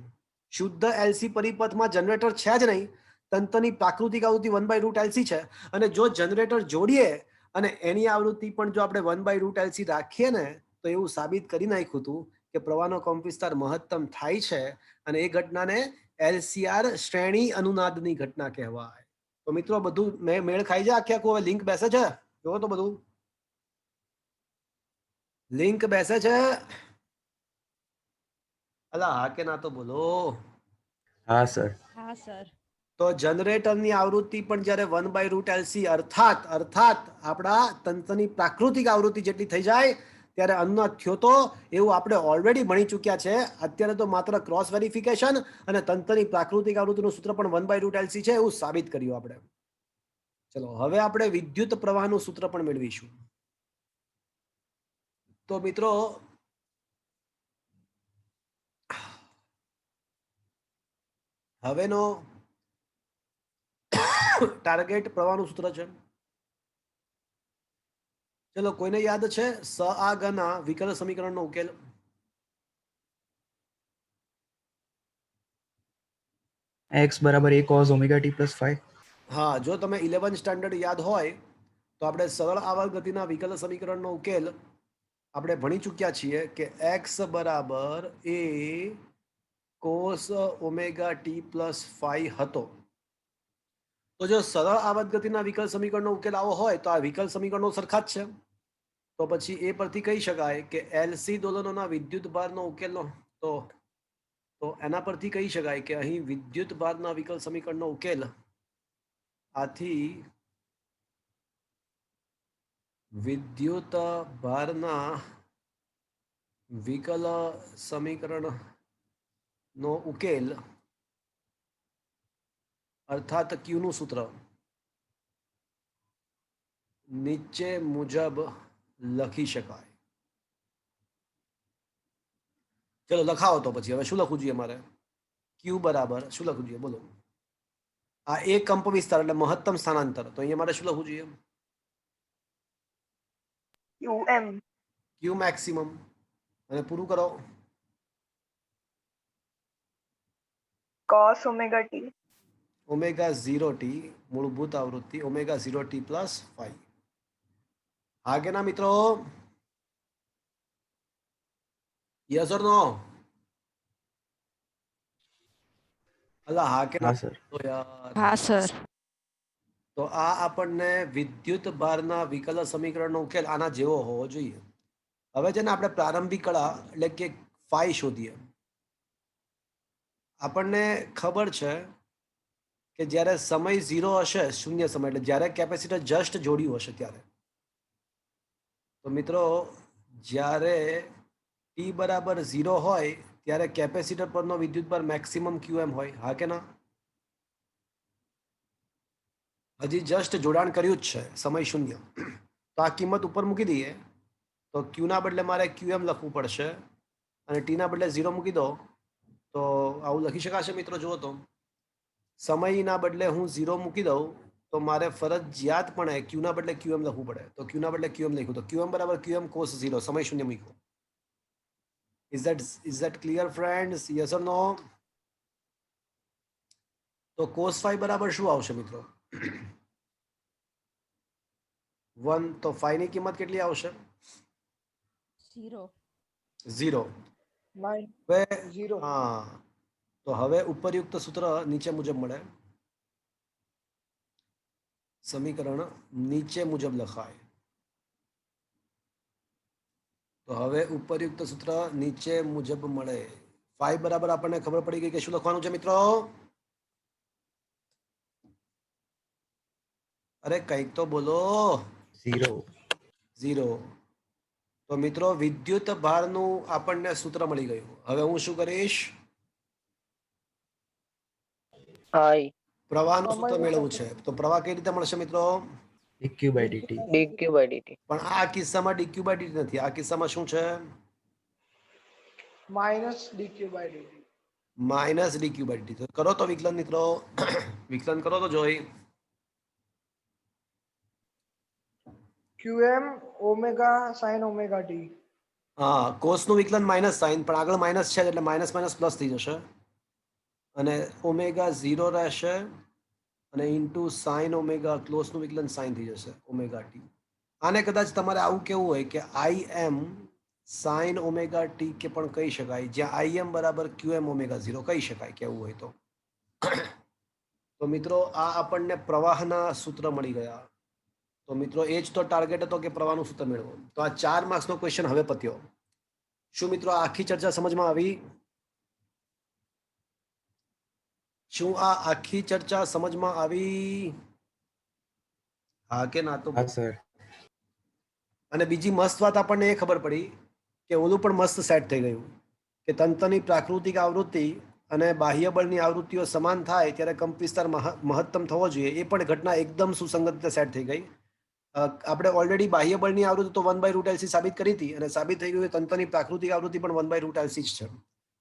શુદ્ધ એલસી પરિપથમાં જનરેટર છે જ નહીં. તંત્રની પ્રાકૃતિક આવૃત્તિ 1/√LC છે, અને જો જનરેટર જોડીએ અને એની આવૃત્તિ પણ જો આપણે 1/√LC રાખીએ ને, તો એવું સાબિત કરી નાખ્યું હતું કે પ્રવાહનો કંપ વિસ્તાર મહત્તમ થાય છે, અને એ ઘટનાને LCR શ્રેણી અનુનાદની ઘટના કહેવાય. તો મિત્રો બધું મેળ ખાઈ જાય આખે આખું? હવે લિંક બેસે છે? જોવો તો બધું લિંક બેસે છે? અલા હા કે ના તો બોલો. હા સર. હા સર. તો જનરેટરની આવૃત્તિ પણ જ્યારે 1/√LC અર્થાત આપણા તંત્રની પ્રાકૃતિક આવૃત્તિ જેટલી થઈ જાય ત્યારે અનુનાદ થયો તો, એવું આપણે ઓલરેડી ભણી ચૂક્યા છે. અત્યારે તો માત્ર ક્રોસ વેરિફિકેશન અને તંત્રની પ્રાકૃતિક આવૃત્તિનું સૂત્ર પણ 1/√LC છે એવું સાબિત કર્યું આપણે. ચલો હવે આપણે વિદ્યુત પ્રવાહનું સૂત્ર પણ મેળવીશું. તો મિત્રો હવેનો ટાર્ગેટ પ્રવાહનું સૂત્ર છે. ચલો કોઈને યાદ છે સ આ ગના વિકલ સમીકરણનો ઉકેલ? x બરાબર a cos omega t plus phi. હા, જો તમે 11 સ્ટાન્ડર્ડ યાદ હોય તો આપણે સરળ આવર્ત ગતિના વિકલ સમીકરણનો ઉકેલ આપણે ભણી ચૂક્યા છીએ કે x બરાબર a cos omega T plus phi હતો. તો જો સરળ આવર્ત ગતિના વિકલ સમીકરણનો ઉકેલ આવો હોય તો આ વિકલ સમીકરણો સરખા જ છે. તો પછી એ પરથી કહી શકાય કે એલસી દોલનોના વિદ્યુત ભારનો ઉકેલનો તો એના પરથી કહી શકાય કે અહીં વિદ્યુત ભારના વિકલ સમીકરણનો ઉકેલ આથી વિદ્યુત ભારના વિકલ સમીકરણનો ઉકેલ અર્થાત ક્યુ નું સૂત્ર નીચે મુજબ લખી શકાય. ચલો લખાવો તો પછી. હવે શું લખવું જોઈએ મારે? ક્યુ બરાબર શું લખવું જોઈએ બોલો? આ એક કંપ વિસ્તાર એટલે મહત્તમ સ્થાનાંતર. તો અહીંયા મારે શું લખવું જોઈએ? ક્યુ મેક્સિમમ. અને પૂરું કરો. cos omega t. Omega 0t મૂળભૂત આવૃત્તિ ઓમેગા 0t પ્લસ 5. હા કે ના મિત્રો? યસ ઓર નો? અલા હા કે ના? હા સર. તો યાર હા સર. તો આ આપણને વિદ્યુત ભારના વિકલ સમીકરણનો ઉકેલ આના જેવો હોવો જોઈએ. હવે છે ને આપણે પ્રારંભિક કળા એટલે કે ફાઈ શોધીએ. આપણને ખબર છે કે જ્યારે સમય 0 હશે, શૂન્ય સમય, એટલે જ્યારે કેપેસિટર જસ્ટ જોડ્યું હશે ત્યારે. તો મિત્રો જ્યારે ટી બરાબર 0 હોય ત્યારે કેપેસિટર પરનો વિદ્યુતભાર મેક્સિમમ QM હોય. હા કે ના? હજી જસ્ટ જોડાણ કર્યું જ છે, સમય શૂન્ય. તો આ કિંમત ઉપર મૂકી દઈએ તો ક્યુના બદલે મારે QM લખવું પડશે, અને ટીના બદલે 0 મૂકી દો તો આવું લખી શકાશે મિત્રો? જુઓ તો સમયના બદલે હું 0 મૂકી દઉં તો મારે ફરજિયાતપણે ક્યુના બદલે QM લખવું પડે. તો ક્યુના બદલે QM લખ્યું તો QM બરાબર QM cos 0, સમય શૂન્ય મૂક્યો. Is that clear friends? Yes or no? તો cos phi બરાબર શું આવશે મિત્રો? 1. તો phi ની કિંમત કેટલી આવશે? 0. હવે હા, તો હવે ઉપરયુક્ત સૂત્ર નીચે મુજબ મળે. સમીકરણ નીચે મુજબ લખાય. તો હવે ઉપરયુક્ત સૂત્ર નીચે મુજબ મળે. phi બરાબર આપણને ખબર પડી ગઈ કે શું લખવાનું છે મિત્રો? અરે કંઈક તો બોલો. 0. તો મિત્રો વિદ્યુત ભારનું આપણને સૂત્ર મળી ગયું. હવે હું શું કરીશ? I પ્રવાહનું સૂત્ર મેળવવું છે. તો પ્રવાહ કઈ રીતે મળશે મિત્રો? dq by dt. dq by dt. પણ આ કિસ્સામાં dq by dt નથી, આ કિસ્સામાં શું છે? Minus dq by dt. Minus dq by dt. તો કરો તો વિકલન મિત્રો, વિકલન કરો તો જોઈ. QM omega sine omega T. હા, કોસનું વિકલન માઇનસ સાઇન, પણ આગળ માઇનસ છે એટલે માઇનસ માઇનસ પ્લસ થઈ જશે અને ઓમેગા 0 રહેશે અને ઇન્ટુ સાઇન ઓમેગા ક્લોઝનું વિકલન સાઇન થઈ જશે ઓમેગા ટી. આને કદાચ તમારે આવું કેવું હોય કે આઈ એમ સાઇન ઓમેગા ટી કે પણ કહી શકાય, જ્યાં આઈ એમ બરાબર ક્યુ એમ ઓમેગા 0 કહી શકાય કેવું હોય તો. તો મિત્રો આ આપણને પ્રવાહના સૂત્ર મળી ગયા. તો મિત્રો એ જ તો ટાર્ગેટ હતો કે પ્રવાહનું સૂત્ર મેળવો. તો આ 4 માર્ક્સનો ક્વેશ્ચન હવે પત્યો. શું મિત્રો આ આખી ચર્ચા સમજમાં આવી? શું આ આખી ચર્ચા સમજમાં આવી? હા કે ના? તો હા સર. અને બીજી મસ્ત વાત આપણને એ ખબર પડી કે ઓલું પણ મસ્ત સેટ થઈ ગયું કે તંત્રની પ્રાકૃતિક આવૃત્તિ અને બાહ્ય બળની આવૃત્તિઓ સમાન થાય ત્યારે કંપ વિસ્તાર મહત્તમ થવો જોઈએ. એ પણ ઘટના એકદમ સુસંગત રીતે સેટ થઈ ગઈ. આપણે ઓલરેડી બાહ્ય બળની આવૃત્તિ તો 1/√LC સાબિત કરી હતી અને સાબિત થઈ ગયું કે તંત્રની પ્રાકૃતિક આવૃત્તિ પણ 1/√LC જ છે.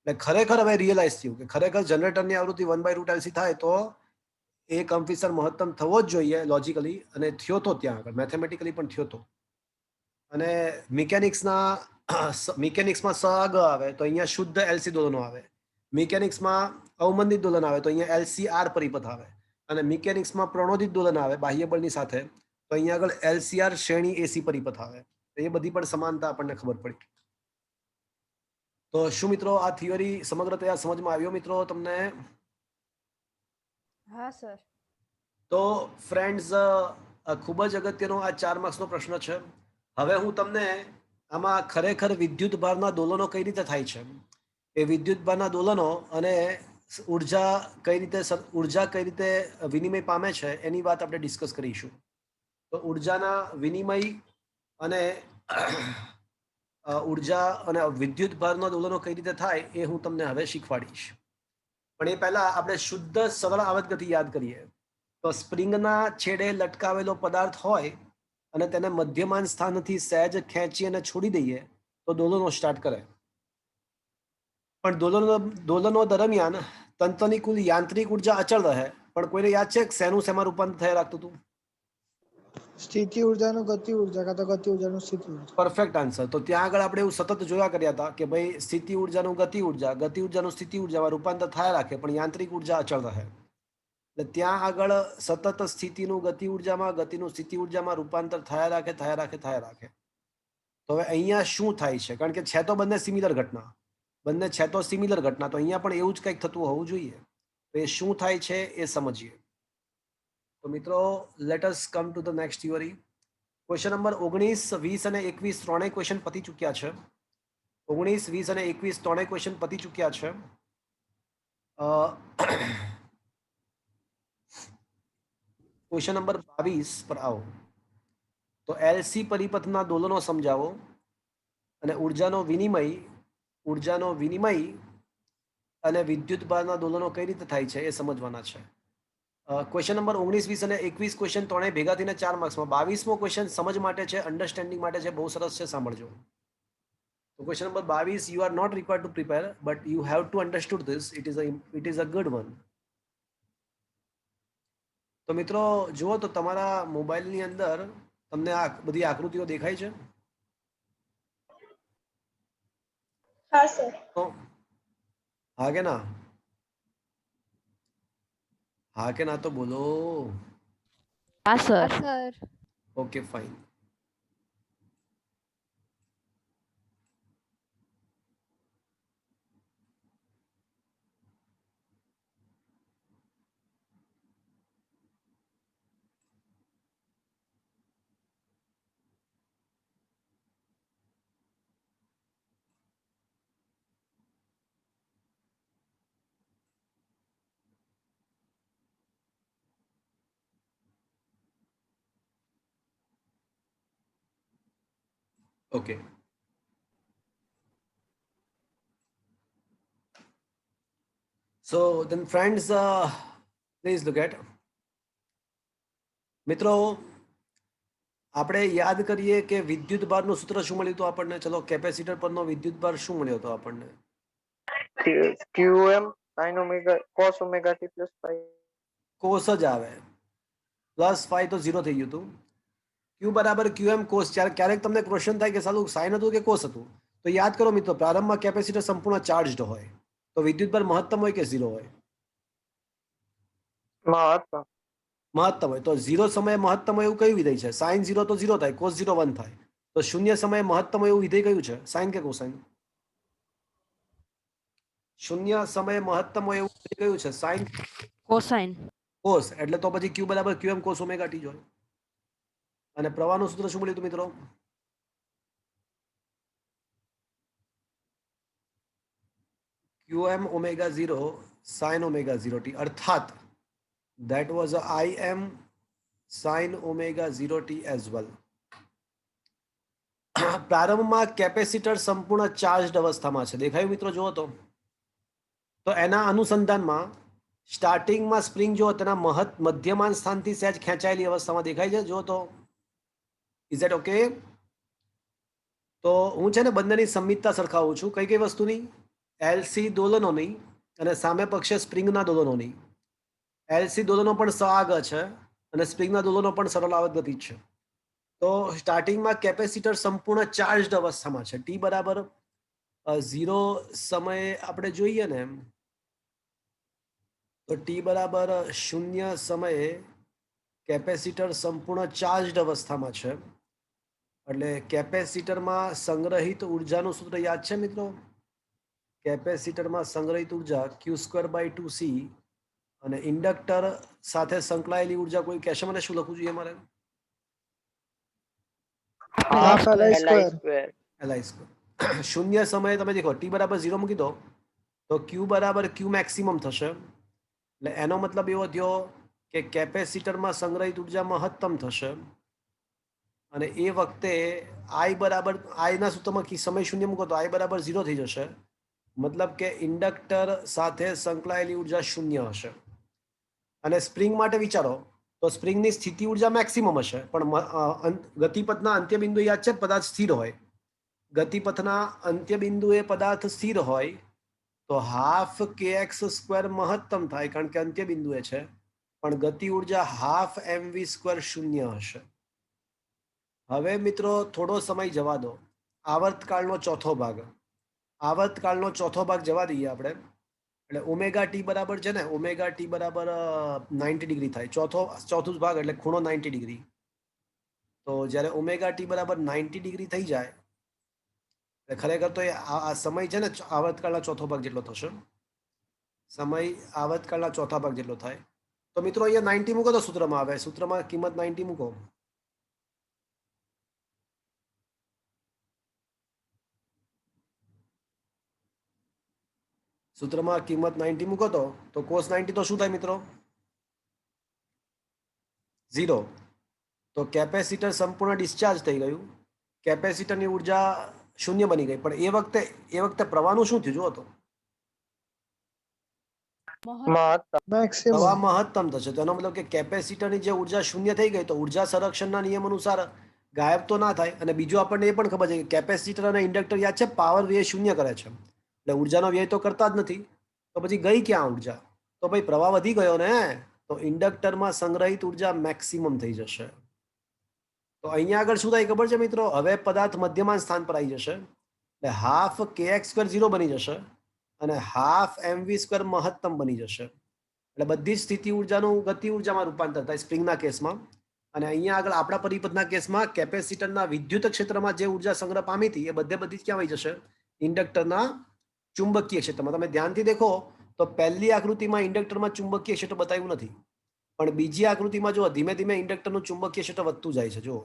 એટલે ખરેખર હવે રિયલાઇઝ થયું કે ખરેખર જનરેટરની આવૃત્તિ 1/√LC થાય તો એ કંપ વિસ્તાર મહત્તમ થવો જ જોઈએ લોજિકલી, અને થયો તો ત્યાં આગળ મેથેમેટિકલી પણ થયો તો. અને મિકેનિક્સમાં સ આગળ આવે તો અહીંયા શુદ્ધ એલસી દોલનો આવે, મિકેનિક્સમાં અવમંદિત દોલન આવે તો અહીંયા LCR પરિપથ આવે, અને મિકેનિક્સમાં પ્રણોદિત દોલન આવે બાહ્ય બળની સાથે તો અહીંયા આગળ LCR શ્રેણી એસી પરિપથ આવે. તો એ બધી પણ સમાનતા આપણને ખબર પડી. તો શું મિત્રો આ થિયરી સમગ્રતયા સમજમાં આવ્યો મિત્રો તમને? હા સર. તો ફ્રેન્ડ્સ ખૂબ જ અગત્યનો આ 4 માર્ક્સનો પ્રશ્ન છે. હવે હું તમને આમાં ખરેખર વિદ્યુત ભારના દોલનો કઈ રીતે થાય છે, એ વિદ્યુત ભારના દોલનો અને ઉર્જા કઈ રીતે વિનિમય પામે છે એની વાત આપણે ડિસ્કસ કરીશું. તો ઉર્જાના વિનિમય અને ઉર્જા અને વિદ્યુત ભારના દોલનો કઈ રીતે થાય એ હું તમને હવે શીખવાડીશ. પણ એ પહેલા આપણે શુદ્ધ સરળ આવર્ત ગતિ યાદ કરીએ. તો સ્પ્રિંગના છેડે લટકાવેલો પદાર્થ હોય અને તેને મધ્યમાન સ્થાનથી સહેજ ખેંચી અને છોડી દઈએ તો દોલનો સ્ટાર્ટ કરે. પણ દોલનો દરમિયાન તંત્રની કુલ યાંત્રિક ઉર્જા અચળ રહે. પણ કોઈને યાદ છે કે શેનું શેમાં રૂપાંતર થયા રાખતું હતું? સ્થિતિ ઉર્જાનું ગતિ ઉર્જા કાં તો ગતિ ઉર્જાનું સ્થિતિ ઉર્જા. Perfect answer. તો ત્યાં આગળ આપણે એવું સતત જોયા કર્યા હતા કે ભાઈ સ્થિતિ ઉર્જાનું ગતિ ઉર્જાનું સ્થિતિ ઉર્જામાં રૂપાંતર થયા રાખે પણ યાંત્રિક ઉર્જા અચળ રહે. એટલે ત્યાં આગળ સતત સ્થિતિનું ગતિ ઉર્જામાં, ગતિનું સ્થિતિ ઉર્જામાં રૂપાંતર થયા રાખે. તો હવે અહીંયા શું થાય છે? કારણ કે છે તો બંને સિમિલર ઘટના, તો અહીંયા પણ એવું જ કંઈક થતું હોવું જોઈએ. તો એ શું થાય છે એ સમજીએ. તો મિત્રો let us come to the next theory. Question number 19, 20 અને 21 ત્રણેય ક્વેશ્ચન પતી ચૂક્યા છે. 19, 20 અને 21 ત્રણેય ક્વેશ્ચન પતી ચૂક્યા છે. ક્વેશ્ચન નંબર 22 પર આવો. તો એલસી પરિપથના દોલનો સમજાવો અને ઉર્જાનો વિનિમય અને વિદ્યુત ભારના દોલનો કઈ રીતે થાય છે એ સમજવાના છે. ક્વેશ્ચન નંબર 19, 20 અને 21 ક્વેશ્ચન ત્રણેય ભેગા થઈને 4 માર્ક્સમાં. 22મો ક્વેશ્ચન સમજ માટે છે, અન્ડરસ્ટેન્ડિંગ માટે છે, બહુ સરસ છે, સાંભળજો. તો question number 22, you are not required to prepare but you have to understood this. It is a good one. તો મિત્રો જુઓ તો તમારા મોબાઈલની અંદર તમને આ બધી આકૃતિઓ દેખાય છે? હા સર. હા કે ના? હા કે ના તો બોલો. હા sir. Sir. Okay fine. Okay. So then friends, please look at. મિત્રો આપણે યાદ કરીએ કે વિદ્યુત ભારનું સૂત્ર શું મળ્યું હતું આપણને? ચલો, કેપેસિટર પરનો વિદ્યુત ભાર શું મળ્યો હતો આપણને? QM sin omega cos omega t plus phi. Cos જ આવે, પ્લસ ફાઈ તો 0 થઈ ગયું હતું. ક્યુ બરાબર QM કોસ. ક્યારેક તમને ક્વેશ્ચન થાય કે સાલું સાઇન હતું કે કોસ હતું, તો યાદ કરો મિત્રો, પ્રારંભમાં કેપેસિટર સંપૂર્ણ ચાર્જડ હોય તો વિદ્યુત ભાર મહત્તમ હોય કે 0 હોય? મહત્તમ. મહત્તમ હોય. તો 0 સમયે મહત્તમ હોય એવું કયું વિધેય છે? સાઇન 0 તો 0 થાય, કોસ 0 1 થાય. તો શૂન્ય સમયે મહત્તમ હોય એવું વિધેય કયું છે? સાઇન કે કોસાઇન? શૂન્ય સમયે મહત્તમ હોય એવું વિધેય કયું છે? Sine, cosine. કોસ. એટલે તો પછી ક્યુ બરાબર QM કોસ ઓમેગા ટી જ હોય. અને પ્રવાહનું સૂત્ર શું મળ્યું હતું મિત્રો? QM omega 0 sin omega 0 t, અર્થાત that was a IM sin omega 0 t as well. પ્રારંભમાં કેપેસિટર સંપૂર્ણ ચાર્જડ અવસ્થામાં છે. દેખાયું મિત્રો? જુઓ તો એના અનુસંધાનમાં સ્ટાર્ટિંગમાં સ્પ્રિંગ જો તેના મધ્યમાન સ્થાનથી સહેજ ખેંચાયેલી અવસ્થામાં દેખાય છે. જો તો ઇઝ ધેટ ઓકે? તો હું છે ને બંનેની સંમિતતા સરખાવું છું. કઈ કઈ વસ્તુની? એલસી દોલનોની અને સામે પક્ષે સ્પ્રિંગના દોલનોની. એલસી દોલનો પણ સઆગ છે અને સ્પ્રિંગના દોલનો પણ સરળ આવર્ત ગતિ છે. તો સ્ટાર્ટિંગમાં કેપેસિટર સંપૂર્ણ ચાર્જડ અવસ્થામાં છે. ટી બરાબર 0 સમયે આપણે જોઈએ ને, તો ટી બરાબર 0 સમયે કેપેસિટર સંપૂર્ણ ચાર્જડ અવસ્થામાં છે. એટલે કેપેસિટરમાં સંગ્રહિત ઉર્જાનું સૂત્ર યાદ છે મિત્રો? કેપેસિટરમાં સંગ્રહિત ઉર્જા Q²/2C અને ઇન્ડક્ટર સાથે સંકળાયેલી ઉર્જા કોઈ કહેશે મને શું લખવું જોઈએ મારે? Half Li LI square. Li². શૂન્ય સમયે તમે દેખો ટી બરાબર 0 મૂકી દો તો Q બરાબર Q મેક્સિમમ થશે. એટલે એનો મતલબ એવો થયો કે કેપેસિટરમાં સંગ્રહિત ઉર્જા મહત્તમ થશે અને એ વખતે I બરાબર આઈના સૂત્રમાં સમય શૂન્ય મૂકો તો I બરાબર 0 થઈ જશે. મતલબ કે ઇન્ડક્ટર સાથે સંકળાયેલી ઉર્જા શૂન્ય હશે. અને સ્પ્રિંગ માટે વિચારો તો સ્પ્રિંગની સ્થિતિ ઉર્જા મેક્સિમમ હશે, પણ ગતિપથના અંત્યબિંદુ યાદ છે પદાર્થ સ્થિર હોય. ગતિપથના અંત્યબિંદુએ પદાર્થ સ્થિર હોય તો હાફ kx² મહત્તમ થાય, કારણ કે અંત્યબિંદુએ છે, પણ ગતિ ઉર્જા હાફ mv² શૂન્ય હશે. હવે મિત્રો થોડો સમય જવા દો. આવર્તકાળનો ચોથો ભાગ, આવર્તકાળનો ચોથો ભાગ જવા દઈએ આપણે. એટલે ઓમેગા ટી બરાબર છે ને, ઓમેગા ટી બરાબર 90 ડિગ્રી થાય. ચોથું ભાગ એટલે ખૂણો 90 ડિગ્રી. તો જ્યારે ઓમેગા ટી બરાબર 90 ડિગ્રી થઈ જાય એટલે ખરેખર તો આ સમય છે ને આવર્તકાળના ચોથો ભાગ જેટલો થશે. સમય આવર્તકાળના ચોથા ભાગ જેટલો થાય. તો મિત્રો અહીંયા 90 મૂકો તો સૂત્રમાં આવે, સૂત્રમાં કિંમત 90 મૂકો. સૂત્રમાં કિંમત 90 મૂકો તો cos 90 તો શું થાય મિત્રો? 0. તો કેપેસિટર સંપૂર્ણ ડિસ્ચાર્જ થઈ ગયું, કેપેસિટરની ઉર્જા શૂન્ય બની ગઈ. પણ એ વખતે પ્રવાહનું શું થયું? જુઓ તો મહત્તમ. મેક્સિમમ. પ્રવાહ મહત્તમ થશે. તો એનો મતલબ કે કેપેસિટરની જે ઉર્જા શૂન્ય થઈ ગઈ તો ઉર્જા સંરક્ષણના નિયમ અનુસાર ગાયબ તો ના થાય. અને બીજું આપણને એ પણ ખબર છે કે કેપેસિટર અને ઇન્ડક્ટર યાદ છે પાવર વ્યય શૂન્ય કરે છે, એટલે ઉર્જાનો વ્યય તો કરતા જ નથી. તો પછી ગઈ ક્યાં ઉર્જા? તો ભાઈ પ્રવાહ વધી ગયો ને, તો ઇન્ડક્ટરમાં સંગ્રહિત ઉર્જા મેક્સિમમ થઈ જશે. તો અહીંયા આગળ શું થાય ખબર છે મિત્રો? હવે પદાર્થ મધ્યમાન સ્થાન પર આવી જશે, એટલે હાફ kx² 0 બની જશે અને હાફ mv² મહત્તમ બની જશે. એટલે બધી જ સ્થિતિ ઉર્જાનું ગતિ ઉર્જામાં રૂપાંતર થાય સ્પ્રિંગના કેસમાં. અને અહીંયા આગળ આપણા પરિપથના કેસમાં કેપેસિટરના વિદ્યુત ક્ષેત્રમાં જે ઉર્જા સંગ્રહ પામી હતી એ બધી જ ક્યાં વહી જશે? ઇન્ડક્ટરના ચુંબકીય ક્ષેત્રમાં. તમે ધ્યાનથી દેખો તો પહેલી આકૃતિમાં ઇન્ડક્ટરમાં ચુંબકીય ક્ષેત્ર બતાવ્યું નથી, પણ બીજી આકૃતિમાં જો ધીમે ધીમે ઇન્ડક્ટરનું ચુંબકીય ક્ષેત્ર વધતું જાય છે જો.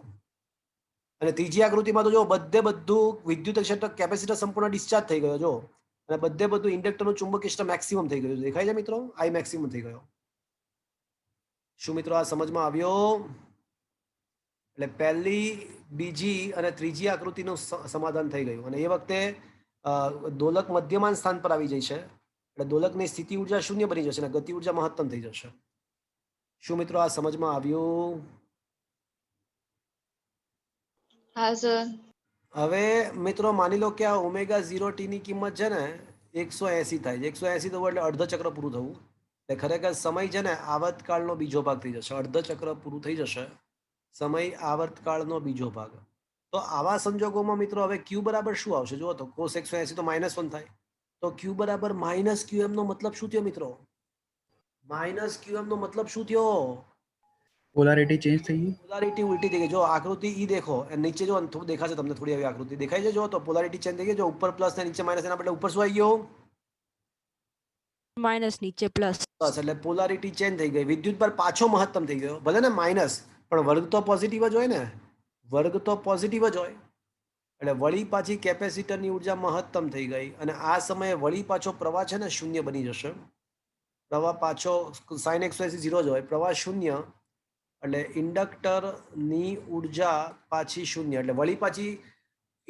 અને ત્રીજી આકૃતિમાં તો જો બધું વિદ્યુત ક્ષેત્ર કેપેસિટર સંપૂર્ણ ડિસ્ચાર્જ થઈ ગયો જો, અને બધું ઇન્ડક્ટરનું ચુંબકીય ક્ષેત્ર મેક્સિમમ થઈ ગયું. દેખાય છે મિત્રો? I મેક્સિમમ થઈ ગયો. શું મિત્રો આ સમજમાં આવ્યો? એટલે પહેલી, બીજી અને ત્રીજી આકૃતિનું સમાધાન થઈ ગયું. અને એ વખતે દોલક મધ્યમાન સ્થાન પર આવી જાય છે, એટલે દોલકની સ્થિતિ ઉર્જા શૂન્ય બની જશે અને ગતિ ઉર્જા મહત્તમ થઈ જશે. શું મિત્રો આ સમજમાં આવ્યું? हाँ सर। હવે મિત્રો માની લો કે આ ઓમેગા 0t ની કિંમત છે ને 180 થાય છે. 180 થવું એટલે અડધો ચક્ર પૂરું થવું. એટલે ખરેખર સમય છે ને આવર્તકાળનો બીજો ભાગ થઈ જશે. અડધો ચક્ર પૂરું થઈ જશે, સમય આવર્તકાળનો બીજો ભાગ. તો આવા સંજોગોમાં મિત્રો હવે ક્યુ બરાબર શું આવશે? જુઓ તો cos 180 તો -1 થાય, તો ક્યુ બરાબર -qm નો મતલબ શું થયો મિત્રો? -qm નો મતલબ શું થયો? પોલારિટી ચેન્જ થઈ ગઈ. પોલારિટી ઉલટી થઈ ગઈ. જો આકૃતિ ઈ દેખો, અને નીચે જો થોડું દેખાશે તમને, થોડી આવી આકૃતિ દેખાય છે. જો તો પોલારિટી ચેન્જ થઈ ગઈ. જો ઉપર પ્લસ ને નીચે માઇનસ, એના બદલે ઉપર શું આવી ગયો? માઇનસ નીચે પ્લસ. બસ, એટલે પોલારિટી ચેન્જ થઈ ગઈ. વિદ્યુતભાર પાછો મહત્તમ થઈ ગયો. ભલે ને માઇનસ, પણ વર્ગ તો પોઝિટિવ જ હોય ને, વર્ગ તો પોઝિટિવ જ હોય. એટલે વળી પાછી કેપેસિટરની ઉર્જા મહત્તમ થઈ ગઈ, અને આ સમયે વળી પાછો પ્રવાહ છે ને શૂન્ય બની જશે. પ્રવાહ પાછો sin x 0 જ હોય, પ્રવાહ શૂન્ય, એટલે ઇન્ડક્ટરની ઉર્જા પાછી શૂન્ય. એટલે વળી પાછી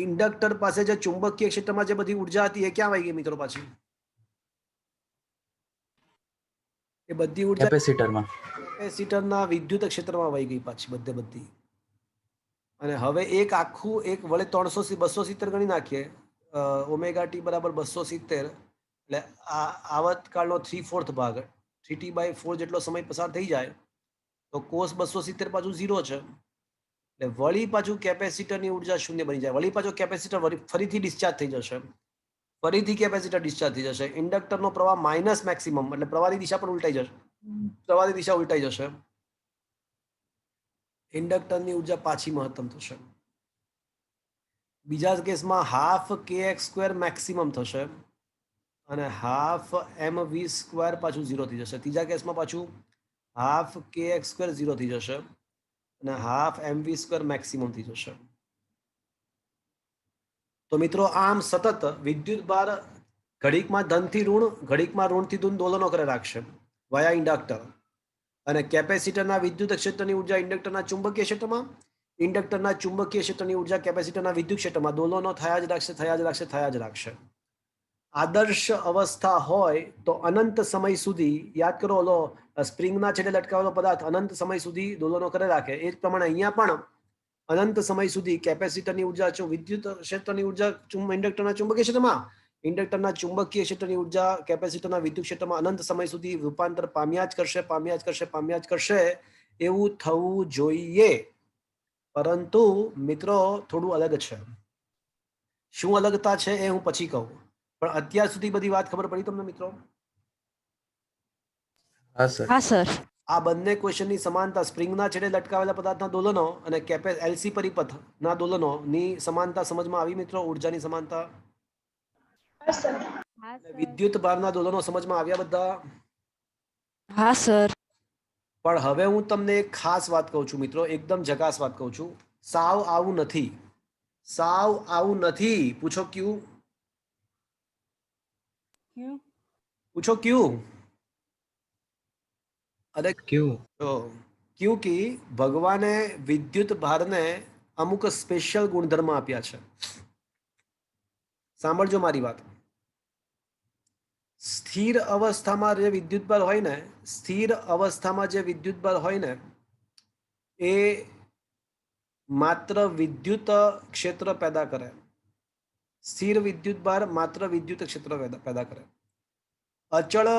ઇન્ડક્ટર પાસે જે ચુંબકીય ક્ષેત્રમાં જે બધી ઉર્જા હતી એ ક્યાં વહી ગઈ મિત્રો? પાછી એ બધી ઉર્જા કેપેસિટરમાં. કેપેસિટરના વિદ્યુત ક્ષેત્રમાં વહી ગઈ પાછી બધી. અને હવે એક આખું એક વડે 270 ગણી નાખીએ, ઓમેગા ટી બરાબર 270, એટલે આ આવર્તકાળનો 3/4 ભાગ, 3t/4 જેટલો સમય પસાર થઈ જાય તો કોસ 270 પાછું 0 છે. એટલે વળી પાછું કેપેસિટરની ઉર્જા શૂન્ય બની જાય. વળી પાછું કેપેસિટર ફરીથી ડિસ્ચાર્જ થઈ જશે, ફરીથી કેપેસિટર ડિસ્ચાર્જ થઈ જશે. ઇન્ડક્ટરનો પ્રવાહ માઇનસ મેક્સિમમ, એટલે પ્રવાહની દિશા પણ ઉલટાઈ જશે, પ્રવાહની દિશા ઉલટાઈ જશે. ઇન્ડક્ટરની ઉર્જા પાછી મહત્તમ થશે. બીજા કેસમાં હાફ kx² મેક્સિમમ થશે, અને હાફ mv² પાછું 0 થઈ જશે. ત્રીજા કેસમાં પાછું હાફ kx² 0 થઈ જશે, અને હાફ mv² મેક્સિમમ થઈ જશે. તો મિત્રો આમ સતત વિદ્યુત ભાર ઘડીકમાં ધનથી ઋણ, ઘડીકમાં ઋણથી ધન દોલનો કરે રાખશે વાયા ઇન્ડક્ટર. અને કેપેસિટરના વિદ્યુત ક્ષેત્રની ઉર્જા ઇન્ડક્ટરના ચુંબકીય ક્ષેત્રમાં, ઇન્ડક્ટરના ચુંબકીય ક્ષેત્રની ઉર્જા કેપેસિટરના વિદ્યુત ક્ષેત્રમાં દોલનો થયા જ રાખશે. આદર્શ અવસ્થા હોય તો અનંત સમય સુધી, યાદ કરો ઓલો સ્પ્રિંગના છેડે લટકાવેલો પદાર્થ અનંત સમય સુધી દોલનો કરે રાખે, એ જ પ્રમાણે અહીંયા પણ અનંત સમય સુધી કેપેસિટરની ઉર્જા વિદ્યુત ક્ષેત્રની ઉર્જા ઇન્ડક્ટરના ચુંબકીય ક્ષેત્રમાં, ઇન્ડક્ટરના ચુંબકીય ક્ષેત્રની ઉર્જા કેપેસિટરના વિદ્યુત ક્ષેત્રમાં અનંત સમય સુધી રૂપાંતર પામ્યા જ કરશે. એવું થવું જોઈએ. પરંતુ મિત્રો થોડું અલગ છે. શું અલગતા છે એ હું પછી કહું, પણ અત્યાર સુધી બધી વાત ખબર પડી તમને મિત્રો? હા સર. હા સર. આ બંને ક્વેશ્ચનની સમાનતા, સ્પ્રિંગના છેડે લટકાવેલા પદાર્થના દોલનો અને એલસી પરિપથના દોલનોની સમાનતા સમજમાં આવી મિત્રો? ઉર્જાની સમાનતા, हाँ सर। વિદ્યુત ભારના દોલનો સમજમાં આવ્યા બધા? હા સર. પણ હવે હું તમને એક ખાસ વાત કહું છું મિત્રો, એકદમ ઝકાસ વાત કહું છું. સાવ આવું નથી, સાવ આવું નથી. પૂછો ક્યુ? પૂછો ક્યુ? અરે ક્યુ? ક્યુંકि ભગવાને વિદ્યુત ભારને અમુક સ્પેશિયલ ગુણધર્મ આપ્યા છે. સાંભળજો મારી વાત. સ્થિર અવસ્થામાં જે વિદ્યુત બળ હોય ને, સ્થિર અવસ્થામાં જે વિદ્યુત બળ હોય ને, એ માત્ર વિદ્યુત ક્ષેત્ર પેદા કરે. સ્થિર વિદ્યુત ભાર માત્ર વિદ્યુત ક્ષેત્ર પેદા કરે. અચળ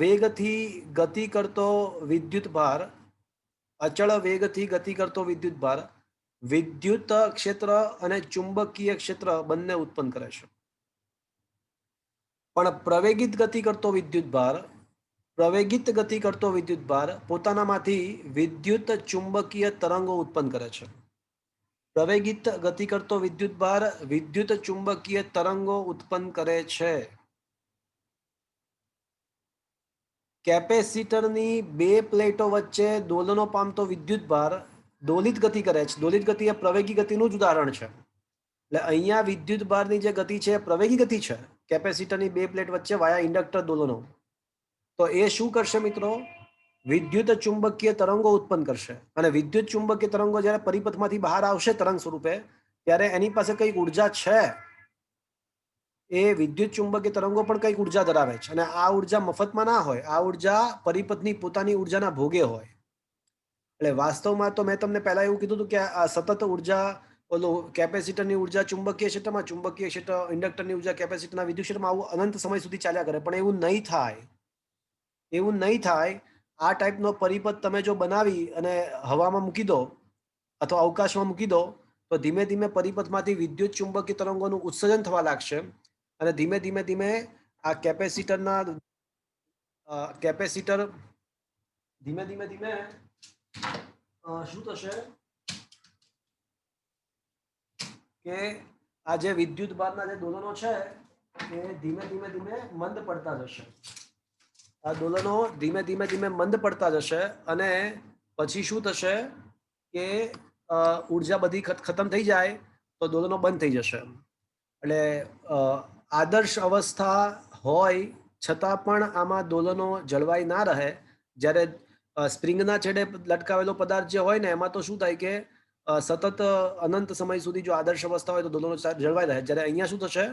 વેગથી ગતિ કરતો વિદ્યુત ભાર, અચળ વેગથી ગતિ કરતો વિદ્યુત ભાર વિદ્યુત ક્ષેત્ર અને ચુંબકીય ક્ષેત્ર બંને ઉત્પન્ન કરે છે. પણ પ્રવેગિત ગતિ કરતો વિદ્યુત ભાર પોતાનામાંથી વિદ્યુત ચુંબકીય તરંગો ઉત્પન્ન કરે છે. પ્રવેગિત ગતિ કરતો વિદ્યુત ભાર વિદ્યુત ચુંબકીય તરંગો ઉત્પન્ન કરે છે. કેપેસિટરની બે પ્લેટો વચ્ચે દોલનો પામતો વિદ્યુત ભાર દોલિત ગતિ કરે છે. દોલિત ગતિ એ પ્રવેગી ગતિનું જ ઉદાહરણ છે. એટલે અહીંયા વિદ્યુત ભારની જે ગતિ છે પ્રવેગી ગતિ છે, કેપેસિટરની બે પ્લેટ વચ્ચે વાયા ઇન્ડક્ટર દોલનો. તો એ શું કરશે મિત્રો? વિદ્યુત ચુંબકીય તરંગો ઉત્પન્ન કરશે. અને વિદ્યુત ચુંબકીય તરંગો જ્યારે પરિપથમાંથી બહાર આવશે તરંગ સ્વરૂપે, ત્યારે એની પાસે કઈક ઉર્જા છે. એ વિદ્યુત ચુંબકીય તરંગો પણ કઈક ઉર્જા ધરાવે છે, અને આ ઉર્જા મફતમાં ના હોય. આ ઉર્જા પરિપથની પોતાની ઉર્જાના ભોગે હોય. એટલે વાસ્તવમાં તો મેં તમને પહેલા એવું કીધું હતું કે આ સતત ઉર્જા ઓલું કેપેસિટરની ઉર્જા ચુંબકીય ક્ષેત્રમાં, ચુંબકીય ક્ષેત્ર ઇન્ડક્ટરની ઉર્જા કેપેસિટરના વિદ્યુત ક્ષેત્રમાં, આવું અનંત સમય સુધી ચાલ્યા કરે. પણ એવું નહીં થાય. આ ટાઈપનો પરિપથ તમે જો બનાવી અને હવામાં મૂકી દો અથવા અવકાશમાં મૂકી દો તો ધીમે ધીમે પરિપથમાંથી વિદ્યુત ચુંબકીય તરંગોનું ઉત્સર્જન થવા લાગશે અને ધીમે ધીમે આ કેપેસિટર ધીમે ધીમે શું થશે કે આ જે વિદ્યુત ભારના જે દોલનો છે એ ધીમે ધીમે મંદ પડતા જશે. આ દોલનો ધીમે ધીમે મંદ પડતા જશે અને પછી શું થશે કે ઉર્જા બધી ખતમ થઈ જાય તો દોલનો બંધ થઈ જશે. એટલે આદર્શ અવસ્થા હોય છતાં પણ આમાં દોલનો જળવાઈ ના રહે. જ્યારે સ્પ્રિંગના છેડે લટકાવેલો પદાર્થ જે હોય ને એમાં તો શું થાય કે સતત અનંત સમય સુધી જો આદર્શ અવસ્થા હોય તો દોલનો જળવાઈ રહે. જ્યારે અહીંયા શું થશે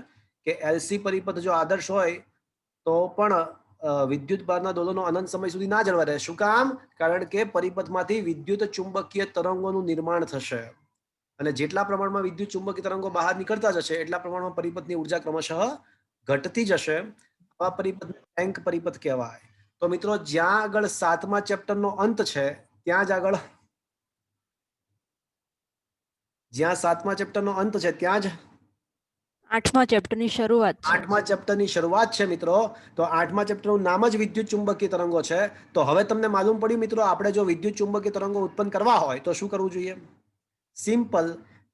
કે એલસી પરિપથ જો આદર્શ હોય તો પણ વિદ્યુત ભારના દોલનો અનંત સમય સુધી ના જળવાઈ રહે. શું કામ? કારણ કે પરિપથમાંથી વિદ્યુત ચુંબકીય તરંગોનું નિર્માણ થશે અને જેટલા પ્રમાણમાં વિદ્યુત ચુંબકીય તરંગો બહાર નીકળતા જશે એટલા પ્રમાણમાં પરિપથની ઉર્જા ક્રમશઃ ઘટતી જશે. આ પરિપથ ટેન્ક પરિપથ કહેવાય. તો મિત્રો જ્યાં આગળ 7મા ચેપ્ટરનો અંત છે ત્યાં જ આગળ જ્યાં 7મા ચેપ્ટરનો અંત છે ત્યાં જ 8મા ચેપ્ટરની શરૂઆત છે. 8મા ચેપ્ટરની શરૂઆત છે મિત્રો. તો 8મા ચેપ્ટરનું નામ જ વિદ્યુત ચુંબકીય તરંગો છે. તો હવે તમને માલુમ પડ્યું મિત્રો, આપણે જો વિદ્યુત ચુંબકીય તરંગો ઉત્પન્ન કરવા હોય તો શું કરવું જોઈએ? સિમ્પલ,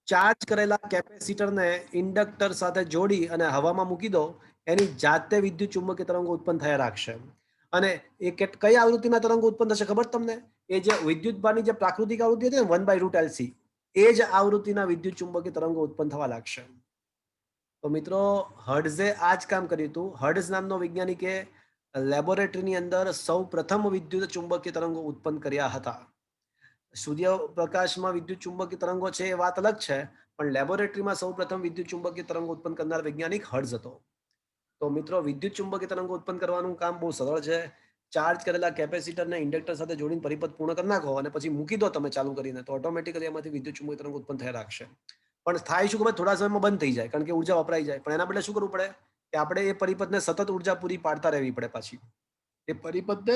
ચાર્જ કરેલા કેપેસિટરને ઇન્ડક્ટર સાથે જોડી અને હવામાં મૂકી દો, એની જાતે વિદ્યુત ચુંબકીય તરંગો ઉત્પન્ન થયા રાખશે. અને એ કઈ આવૃત્તિના તરંગો ઉત્પન્ન થશે ખબર તમને? એ જે વિદ્યુત ભારની જે પ્રાકૃતિક આવૃત્તિ હતી ને 1/√LC, એ જ આવૃત્તિના વિદ્યુત ચુંબકીય તરંગો ઉત્પન્ન થવા લાગશે. તો મિત્રો હર્ટ્ઝે આ જ કામ કર્યું હતું. હર્ટ્ઝ નામનો વૈજ્ઞાનિકે લેબોરેટરીની અંદર સૌ પ્રથમ વિદ્યુત ચુંબકીય તરંગો ઉત્પન્ન કર્યા હતા. સૂર્યપ્રકાશમાં વિદ્યુત ચુંબકીય તરંગો છે એ વાત અલગ છે, પણ લેબોરેટરીમાં સૌ પ્રથમ વિદ્યુત ચુંબકીય તરંગો ઉત્પન્ન કરનાર વૈજ્ઞાનિક હર્ટ્ઝ હતો. તો મિત્રો વિદ્યુત ચુંબકીય તરંગો ઉત્પન્ન કરવાનું કામ બહુ સરળ છે. ચાર્જ કરેલા કેપેસિટરને ઇન્ડક્ટર સાથે જોડીને પરિપથ પૂર્ણ કરી નાખો અને પછી મૂકી દો તમે ચાલુ કરીને, તો ઓટોમેટિકલી એમાંથી વિદ્યુત ચુંબકીય તરંગો ઉત્પન્ન થયા રાખશે. પણ થાય શું ખબર? થોડા સમયમાં બંધ થઈ જાય કારણ કે ઉર્જા વપરાઈ જાય. પણ એના બદલે શું કરવું પડે કે આપણે એ પરિપથને સતત ઉર્જા પૂરી પાડતા રહેવી પડે. પાછી એ પરિપથને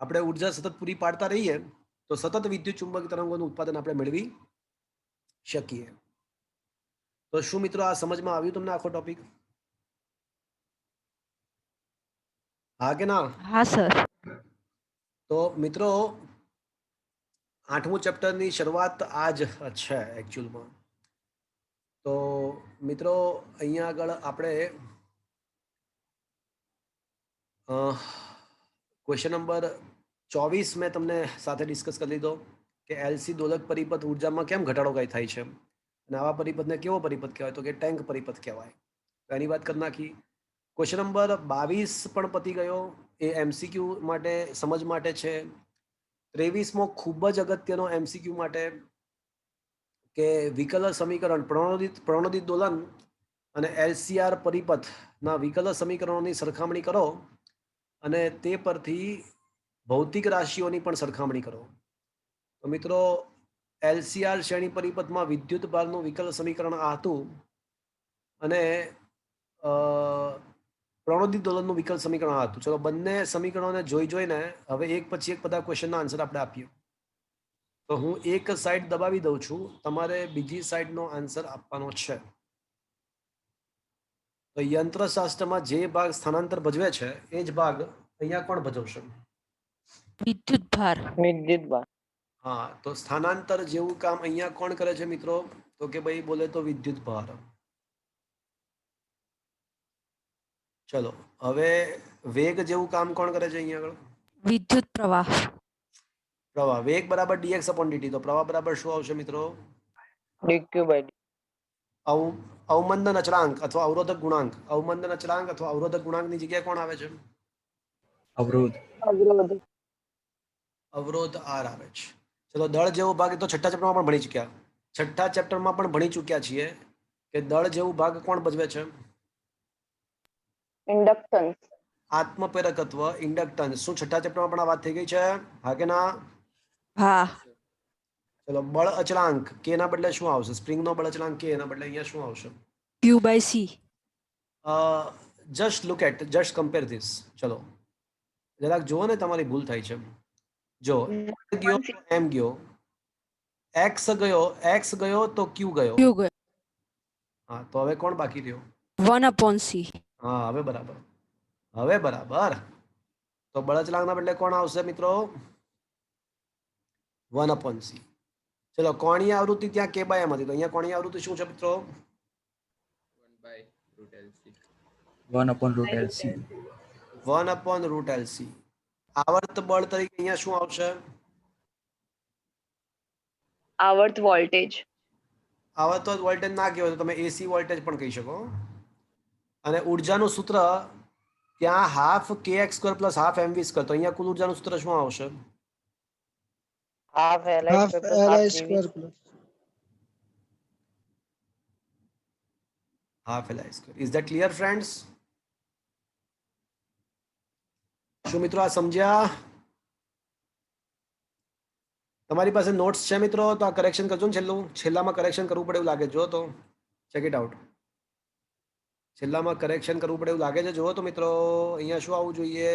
આપણે ઉર્જા સતત પૂરી પાડતા રહીએ તો સતત વિદ્યુત ચુંબકીય તરંગોનું ઉત્પાદન આપણે મેળવી શકીએ. તો શું મિત્રો આ સમજમાં આવ્યું તમને આખો ટોપિક? હા કે ના? હા સર. તો મિત્રો 8મું ચેપ્ટરની શરૂઆત આ જ છે એકચ્યુઅલમાં. તો મિત્રો અહીંયા આગળ આપણે ક્વેશ્ચન નંબર 24 મેં તમને સાથે ડિસ્કસ કરી લીધો કે એલસી દોલક પરિપથ ઉર્જામાં કેમ ઘટાડો કઈ થાય છે અને આવા પરિપથને કેવો પરિપથ કહેવાય? તો કે ટેન્ક પરિપથ કહેવાય. તો એની વાત કરી નાખી. ક્વેશ્ચન નંબર 22 પણ પતી ગયો. એ એમસીક્યુ માટે સમજ માટે છે. 23મો ખૂબ જ અગત્યનો એમસીક્યુ માટે કે વિકલ સમીકરણ પ્રણોદિત દોલન અને એલસીઆર પરિપથના વિકલ સમીકરણોની સરખામણી કરો અને તે પરથી ભૌતિક રાશિઓની પણ સરખામણી કરો. તો મિત્રો એલસીઆર શ્રેણી પરિપથમાં વિદ્યુત ભારનું વિકલ સમીકરણ આ હતું અને પ્રણોદિત દોલનનું વિકલ સમીકરણ આ હતું. ચલો બંને સમીકરણોને જોઈને હવે એક પછી એક બધા ક્વેશ્ચનના આન્સર આપણે આપીએ. તો હું એક સાઈડ દબાવી દઉં છું, તમારે બીજી સાઈડનો આન્સર આપવાનો છે. તો યંત્રશાસ્ત્રમાં જે ભાગ સ્થાનાંતર ભજવે છે એ જ ભાગ અહીંયા કોણ ભજવશે? વિદ્યુત ભાર. વિદ્યુત ભાર. હા, તો સ્થાનાંતર જેવું કામ અહીંયા કોણ કરે છે મિત્રો? તો કે ભાઈ બોલે તો વિદ્યુત ભાર. ચલો હવે વેગ જેવું કામ કોણ કરે છે અહીંયા આગળ? વિદ્યુત પ્રવાહ. પ્રવાહ. વેગ બરાબર dx/dt. તો પ્રવાહ બરાબર શું આવશે મિત્રો? dq/dt. અવમંદન અચળાંક અથવા અવરોધક ગુણાંક. અવમંદન અચળાંક અથવા અવરોધક ગુણાંકની જગ્યાએ કોણ આવે છે? અવરોધ. અવરોધ. અવરોધ આર આવે છે. ચલો દળ જેવો ભાગ તો છઠ્ઠા ચેપ્ટરમાં પણ ભણી ચૂક્યા. છઠ્ઠા ચેપ્ટરમાં પણ ભણી ચૂક્યા છીએ કે દળ જેવું ભાગ કોણ ભજવે છે? ઇન્ડક્ટન્સ. આત્મપ્રેરકત્વ, ઇન્ડક્ટન્સ. શું છઠ્ઠા ચેપ્ટરમાં પણ આ વાત થઈ ગઈ છે? હા કે ના? હા. ચલો બળ અચળાંક કે ના બદલે શું આવશે? સ્પ્રિંગનો બળ અચળાંક કે એના બદલે અહીંયા શું આવશે? Q/C. Just look at, just compare this. ચલો જરાક જુઓ ને, તમારી ભૂલ થાય છે. જો ગયો તો એમ ગયો, એક્સ ગયો તો ક્યુ ગયો. Q ગયો. હા, તો હવે કોણ બાકી રહ્યો? 1/C. હા, હવે બરાબર, હવે બરાબર. તો બળ અચળાંકના બદલે કોણ આવશે મિત્રો? 1/C. ચલો કોણીય આવૃત્તિ ત્યાં કે બાય એમ હતી, તો અહીંયા કોણીય આવૃત્તિ શું છે મિત્રો? 1/√LC. 1/√LC. 1/√LC. આવર્ત બળ તરીકે અહીંયા શું આવશે? આવર્ત વોલ્ટેજ. આવર્ત વોલ્ટેજ ના કહેવાય તો તમે એસી વોલ્ટેજ પણ કહી શકો. અને ઉર્જાનું સૂત્ર ત્યાં half kx² plus half mv², તો અહીંયા કુલ ઉર્જાનું સૂત્ર શું આવશે? Half Li half square plus Li half square CV. Plus half Li². Is that clear friends? શું મિત્રો આ સમજ્યા? તમારી પાસે નોટ્સ છે મિત્રો? તો આ કરેક્શન કરજો ને, છેલ્લામાં કરેક્શન કરવું પડે એવું લાગે, જો તો ચેક ઇટ આઉટ. છેલ્લામાં કરેક્શન કરવું પડે એવું લાગે છે, જુઓ તો મિત્રો. અહીંયા શું આવવું જોઈએ?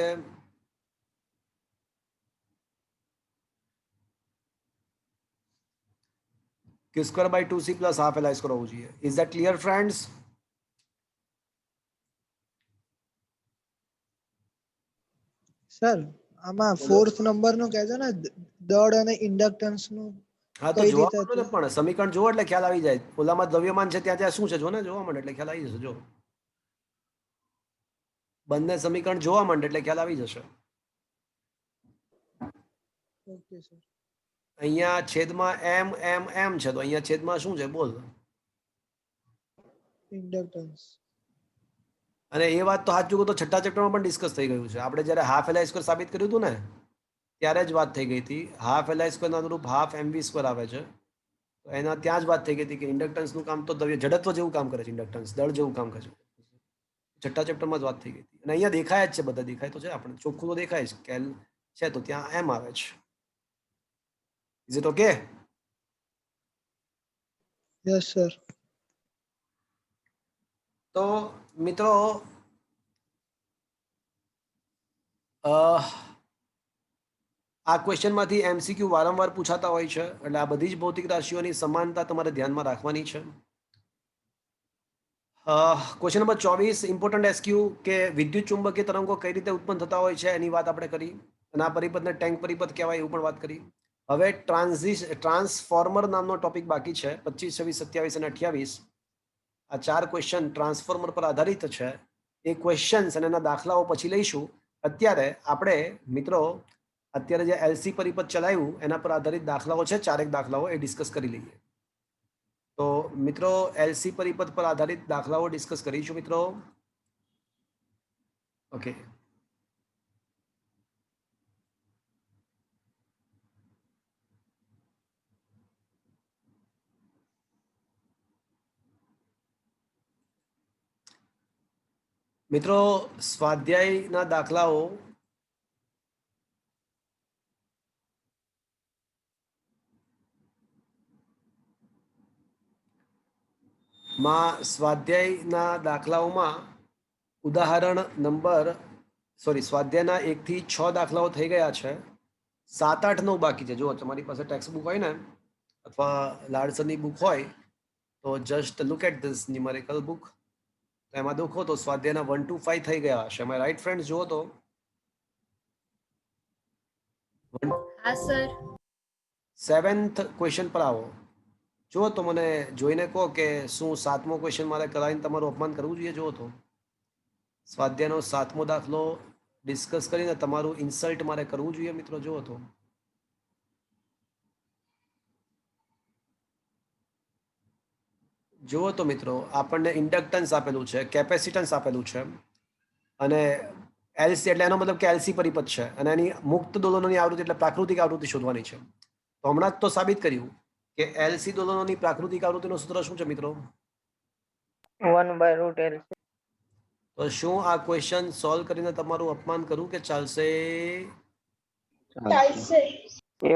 Q²/2c પ્લસ હાફ Li² હોવું જોઈએ. Is that clear friends? Sir આમાં ફોર્થ નંબર નું કહેજો ને, દળ અને ઇન્ડક્ટન્સ નું. હા, તો કઈ જોવા રીતે માંડો ને, પણ સમીકરણ જુઓ એટલે ખ્યાલ આવી જાય. ઓલામાં દ્રવ્યમાન છે, ત્યાં શું છે જો ને, જોવા માંડે એટલે ખ્યાલ આવી જશે. જો બંને સમીકરણ જોવા માંડે એટલે ખ્યાલ આવી જશે. Okay sir. અહીંયા છેદમાં એમ એમ એમ છે, તો અહીંયા છેદમાં શું છે બોલ? ઇન્ડક્ટન્સ. અને એ વાત તો સાચું તો છઠ્ઠા ચેપ્ટરમાં પણ ડિસ્કસ થઈ ગયું છે. આપણે જ્યારે હાફ Li² સાબિત કર્યું હતું ને, ત્યારે જ વાત થઈ ગઈ હતી. હાફ Li² ના અનુરૂપ હાફ mv² આવે છે. તો એના ત્યાં જ વાત થઈ ગઈ હતી કે ઇન્ડક્ટન્સનું કામ તો જડત્વ જેવું કામ કરે છે, ઇન્ડક્ટન્સ દળ જેવું કામ કરે છે. છઠ્ઠા ચેપ્ટરમાં જ વાત થઈ ગઈ હતી. અને અહીંયા દેખાય જ છે, બધા દેખાય તો છે, આપણે ચોખ્ખું તો દેખાય છે કે છે, તો ત્યાં એમ આવે છે. Is it okay? Yes sir. તો મિત્રો આ ક્વેશ્ચનમાંથી MCQ વારંવાર પૂછાતા હોય છે, એટલે આ બધી જ ભૌતિક રાશિઓની સમાનતા તમારે ધ્યાનમાં રાખવાની છે. ક્વેશ્ચન નંબર 24 ઇમ્પોર્ટન્ટ SQ કે વિદ્યુત ચુંબકીય તરંગો કઈ રીતે ઉત્પન્ન થતા હોય છે એની વાત આપણે કરી, અને આ પરિપથને ટેન્ક પરિપથ કહેવાય એવું પણ વાત કરી. હવે ટ્રાન્સફોર્મર નામનો ટોપિક બાકી છે. 25, 26, 27 અને 28 આ 4 ક્વેશ્ચન ટ્રાન્સફોર્મર પર આધારિત છે. એ ક્વેશ્ચન્સ અને એના દાખલાઓ પછી લઈશું. અત્યારે આપણે મિત્રો અત્યારે જે LC પરિપથ ચલાવ્યું એના પર આધારિત દાખલાઓ છે, 4 દાખલાઓ એ ડિસ્કસ કરી લઈએ. તો મિત્રો LC પરિપથ પર આધારિત દાખલાઓ ડિસ્કસ કરીશું મિત્રો. ઓકે, મિત્રો સ્વાધ્યાયના દાખલાઓ સ્વાધ્યાયના દાખલાઓમાં ઉદાહરણ નંબર સ્વાધ્યાયના 1 થી 6 દાખલાઓ થઈ ગયા છે. 7, 8, 9 બાકી છે. જો તમારી પાસે ટેક્સ્ટ બુક હોય ને અથવા લાડસરની બુક હોય તો just look at this numerical book. તો એમાં દેખો તો સ્વાધ્યાયના 1 to 5 થઈ ગયા હશે. એમાં રાઈટ ફ્રેન્ડ્સ? જુઓ તો હા સર. 7th ક્વેશ્ચન પર આવો. જુઓ તો મને જોઈને કહો કે શું 7મો ક્વેશ્ચન મારે કરાવીને તમારું અપમાન કરવું જોઈએ? જુઓ તો સ્વાધ્યાયનો 7મો દાખલો ડિસ્કસ કરીને તમારું ઇન્સલ્ટ મારે કરવું જોઈએ મિત્રો? જુઓ તો મિત્રો આપણને ઇન્ડક્ટન્સ આપેલું છે, કેપેસિટન્સ આપેલું છે, અને એલસી એટલે એનો મતલબ કે એલસી પરિપથ છે, અને એની મુક્ત દોલનોની આવૃત્તિ એટલે પ્રાકૃતિક આવૃત્તિ શોધવાની છે. તો હમણાં જ તો સાબિત કર્યું કે એલસી દોલનોની પ્રાકૃતિક આવૃત્તિનું સૂત્ર શું છે મિત્રો? 1/√LC. તો શું આ ક્વેશ્ચન સોલ્વ કરીને તમારું અપમાન કરું કે ચાલશે? ચાલશે.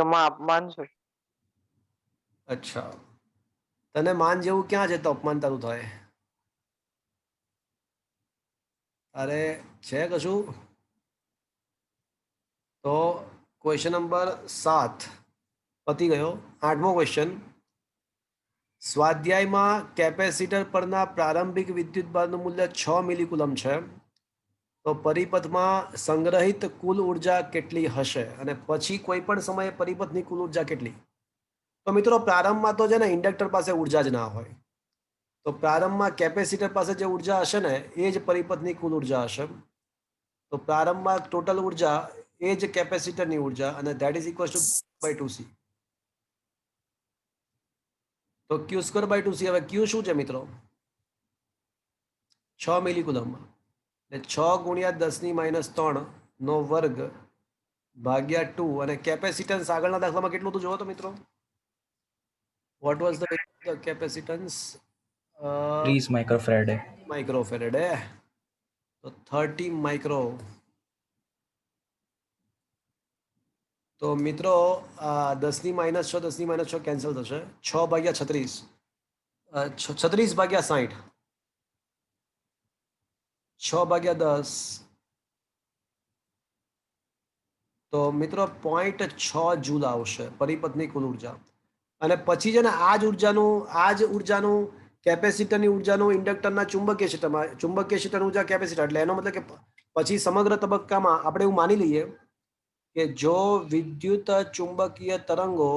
એમાં અપમાન છે. અચ્છા, તને માન જેવું ક્યાં છે તો અપમાન તારું થાય? અરે છે કશું? તો ક્વેશ્ચન નંબર 7 પતી ગયો. 8મો ક્વેશ્ચન. સ્વાધ્યાયમાં કેપેસિટર પરના પ્રારંભિક વિદ્યુતભારનું મૂલ્ય 6 મિલીકુલમ છે. તો પરિપથમાં સંગ્રહિત કુલ ઉર્જા કેટલી હશે? અને પછી કોઈ પણ સમયે પરિપથની કુલ ઉર્જા કેટલી? તો મિત્રો પ્રારંભમાં તો છે ને ઇન્ડક્ટર પાસે ઉર્જા જ ના હોય. તો પ્રારંભમાં કેપેસિટર પાસે જે ઉર્જા હશે ને એ જ પરિપથની કુલ ઉર્જા હશે. તો પ્રારંભમાં ટોટલ ઉર્જા એ જ કેપેસિટરની ઉર્જા, અને that is equal to by 2c. તો q² બાય 2c. હવે q શું છે મિત્રો? 6 મિલીકુલમ, એટલે 6 ગુણ્યા 10⁻³ નો વર્ગ ભાગ્યા 2. અને કેપેસિટન્સ આગળના દાખલામાં કેટલું હતું જોવો તો મિત્રો? What was the capacitance? 30 માઇક્રોફેરેડે. માઇક્રોફેરેડે. તો 30 માઇક્રો. તો મિત્રો 10⁻6 10⁻6 કેન્સલ થશે. 6 ભાગ્યા 36, 36 ભાગ્યા 60, 6 ભાગ્યા 10. તો મિત્રો 0.6 જૂલ આવશે પરિપથની કુલ ઉર્જા. અને પછી છે ને આ જ ઉર્જાનું કેપેસિટરની ઉર્જાનું ઇન્ડક્ટરના ચુંબકીય ક્ષેત્રમાં ઉર્જા કેપેસિટર. એટલે એનો મતલબ કે પછી સમગ્ર તબક્કામાં આપણે એવું માની લઈએ કે જો વિદ્યુત ચુંબકીય તરંગો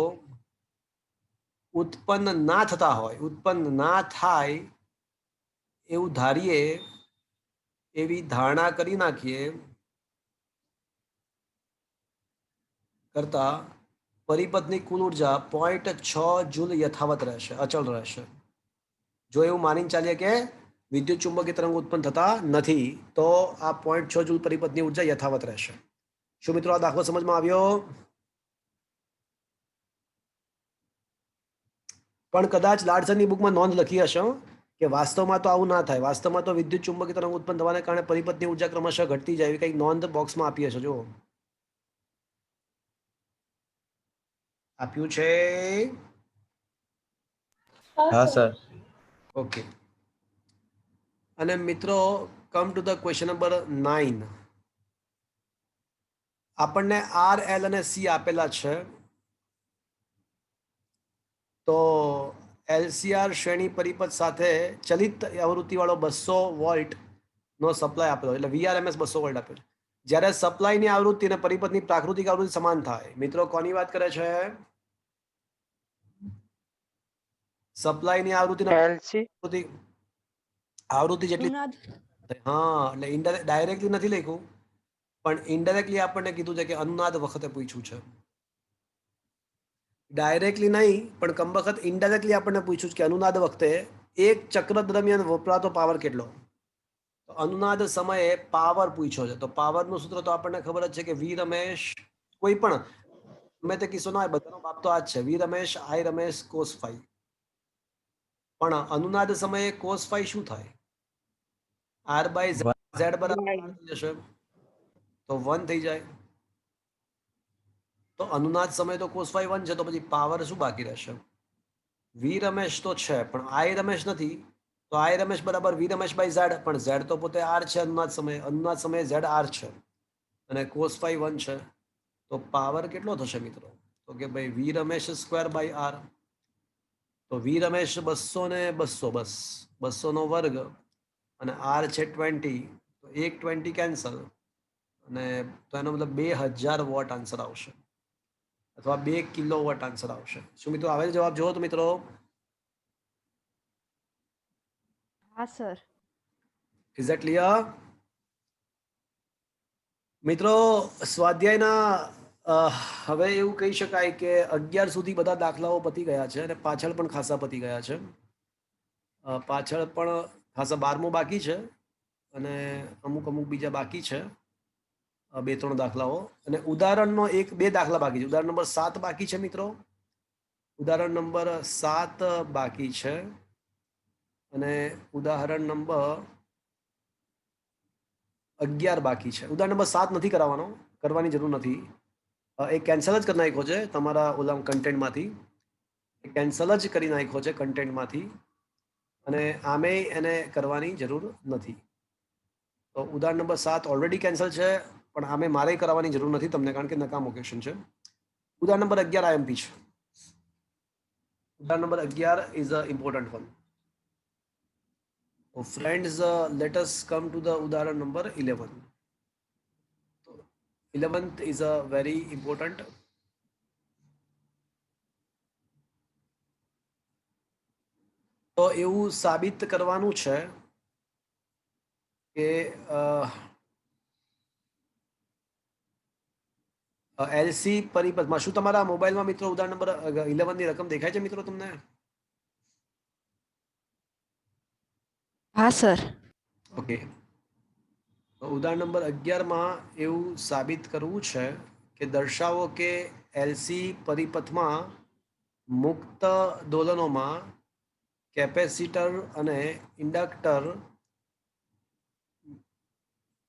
ઉત્પન્ન ના થાય એવું ધારીએ, એવી ધારણા કરી નાખીએ કરતા પરિપથની કુલ ઉર્જા 0.6 જૂલ યથાવત રહેશે, અચળ રહેશે. જો એવું માનીને ચાલીએ કે વિદ્યુત ચુંબકીય તરંગ ઉત્પન્ન થતા નથી, તો આ 0.6 જૂલ પરિપથની ઉર્જા યથાવત રહેશે. શું મિત્રો આ દાખલો સમજમાં આવ્યો? પણ કદાચ લાડસરની બુકમાં નોંધ લખી હશે કે વાસ્તવમાં તો આવું ના થાય. વાસ્તવમાં તો વિદ્યુત ચુંબકીય તરંગ ઉત્પન્ન થવાને કારણે પરિપથની ઉર્જા ક્રમશઃ ઘટતી જાય, એવી કંઈક નોંધ બોક્સમાં આપી હશે. જુઓ, આપ્યું છે. હા સર. ઓકે. અને મિત્રો come to the question number 9. આપણને આર, એલ અને સી આપેલા છે. તો એલસીઆર શ્રેણી પરિપથ સાથે ચલિત આવૃત્તિવાળો 200 વોલ્ટનો સપ્લાય આપેલો, એટલે વીઆરએમએસ 200 વોલ્ટ આપેલો. જ્યારે સપ્લાયની આવૃત્તિ અને પરિપથની પ્રાકૃતિક આવૃત્તિ સમાન થાય. મિત્રો કોની વાત કરે છે? સપ્લાયની આવૃત્તિ જેટલી. હા, એટલે ડાયરેક્ટલી નથી લખ્યું, પણ ઇનડાયરેક્ટલી આપણને કીધું છે કે અનુનાદ વખતે પૂછ્યું છે. ડાયરેક્ટલી નહીં, પણ કમબખત ઇનડાયરેક્ટલી આપણને પૂછ્યું છે કે અનુનાદ વખતે એક ચક્ર દરમિયાન વપરાતો પાવર કેટલો. તો અનુનાદ સમયે પાવર પૂછ્યો છે. તો પાવરનું સૂત્ર તો આપણને ખબર જ છે કે વી રમેશ, કોઈ પણ ગમે તે કિસ્સો ના હોય, બધાનો બાપ તો આ જ છે. વી રમેશ આઈ રમેશ cos phi. પણ અનુનાદ સમયે cos phi શું થાય? r by z બરાબર r થઈ જશે, તો 1 થઈ જાય. તો અનુનાદ સમય તો cos phi 1 છે, તો પછી પાવર શું બાકી રહેશે? વી રમેશ તો છે, પણ આઈ રમેશ નથી. તો આઈ રમેશ બરાબર વી રમેશ બાય ઝેડ, પણ ઝેડ તો પોતે આર છે. અનુનાદ સમયે ઝેડ આર છે અને cos phi 1 છે. તો પાવર કેટલો થશે મિત્રો? તો કે ભાઈ વી રમેશ સ્ક્વેર બાય આર. તો વી રમેશ 200 ને 200, બસ 200 નો વર્ગ, અને આર છે 20. તો 120 કેન્સલ, અને તો એનો મતલબ 2000 વોટ આન્સર આવશે, અથવા 2 કિલો વોટ આન્સર આવશે. શું મિત્રો આવે જવાબ? જોવો તો મિત્રો. હા સર. Is that clear? મિત્રો સ્વાધ્યાયના હવે એવું કહી શકાય કે 11 સુધી બધા દાખલાઓ પતી ગયા છે, અને પાછળ પણ ખાસા પતી ગયા છે. પાછળ પણ ખાસા 12મો બાકી છે, અને અમુક બીજા બાકી છે, 2-3 દાખલાઓ. અને ઉદાહરણનો 1-2 દાખલા બાકી છે. ઉદાહરણ નંબર 7 બાકી છે મિત્રો. ઉદાહરણ નંબર 7 બાકી છે, અને ઉદાહરણ નંબર 11 બાકી છે. ઉદાહરણ નંબર 7 નથી કરવાની જરૂર નથી. એ કેન્સલ જ કરી નાખ્યો છે તમારા ઓલા કન્ટેન્ટમાંથી. કેન્સલ જ કરી નાખ્યો છે કન્ટેન્ટમાંથી, અને આમે એને કરવાની જરૂર નથી. તો ઉદાહરણ નંબર 7 ઓલરેડી કેન્સલ છે, પણ આમે મારે કરાવવાની જરૂર નથી તમને, કારણ કે નકામો ક્વેશ્ચન છે. ઉદાહરણ નંબર 11 આઈએમપી છે. ઉદાહરણ number 11 is a important one. So friends, let us come to the ઉદાહરણ number 11. So 11th is a very important. તો એવું સાબિત કરવાનું છે કે એલસી પરિપથમાં, શું તમારા મોબાઈલમાં મિત્રો ઉદાહરણ નંબર 11 ની રકમ દેખાય છે મિત્રો તમને? હા સર. ઓકે. ઉદાહરણ નંબર 11 માં એવું સાબિત કરવું છે કે દર્શાવો કે એલસી પરિપથમાં મુક્ત દોલનોમાં કેપેસિટર અને ઇન્ડક્ટર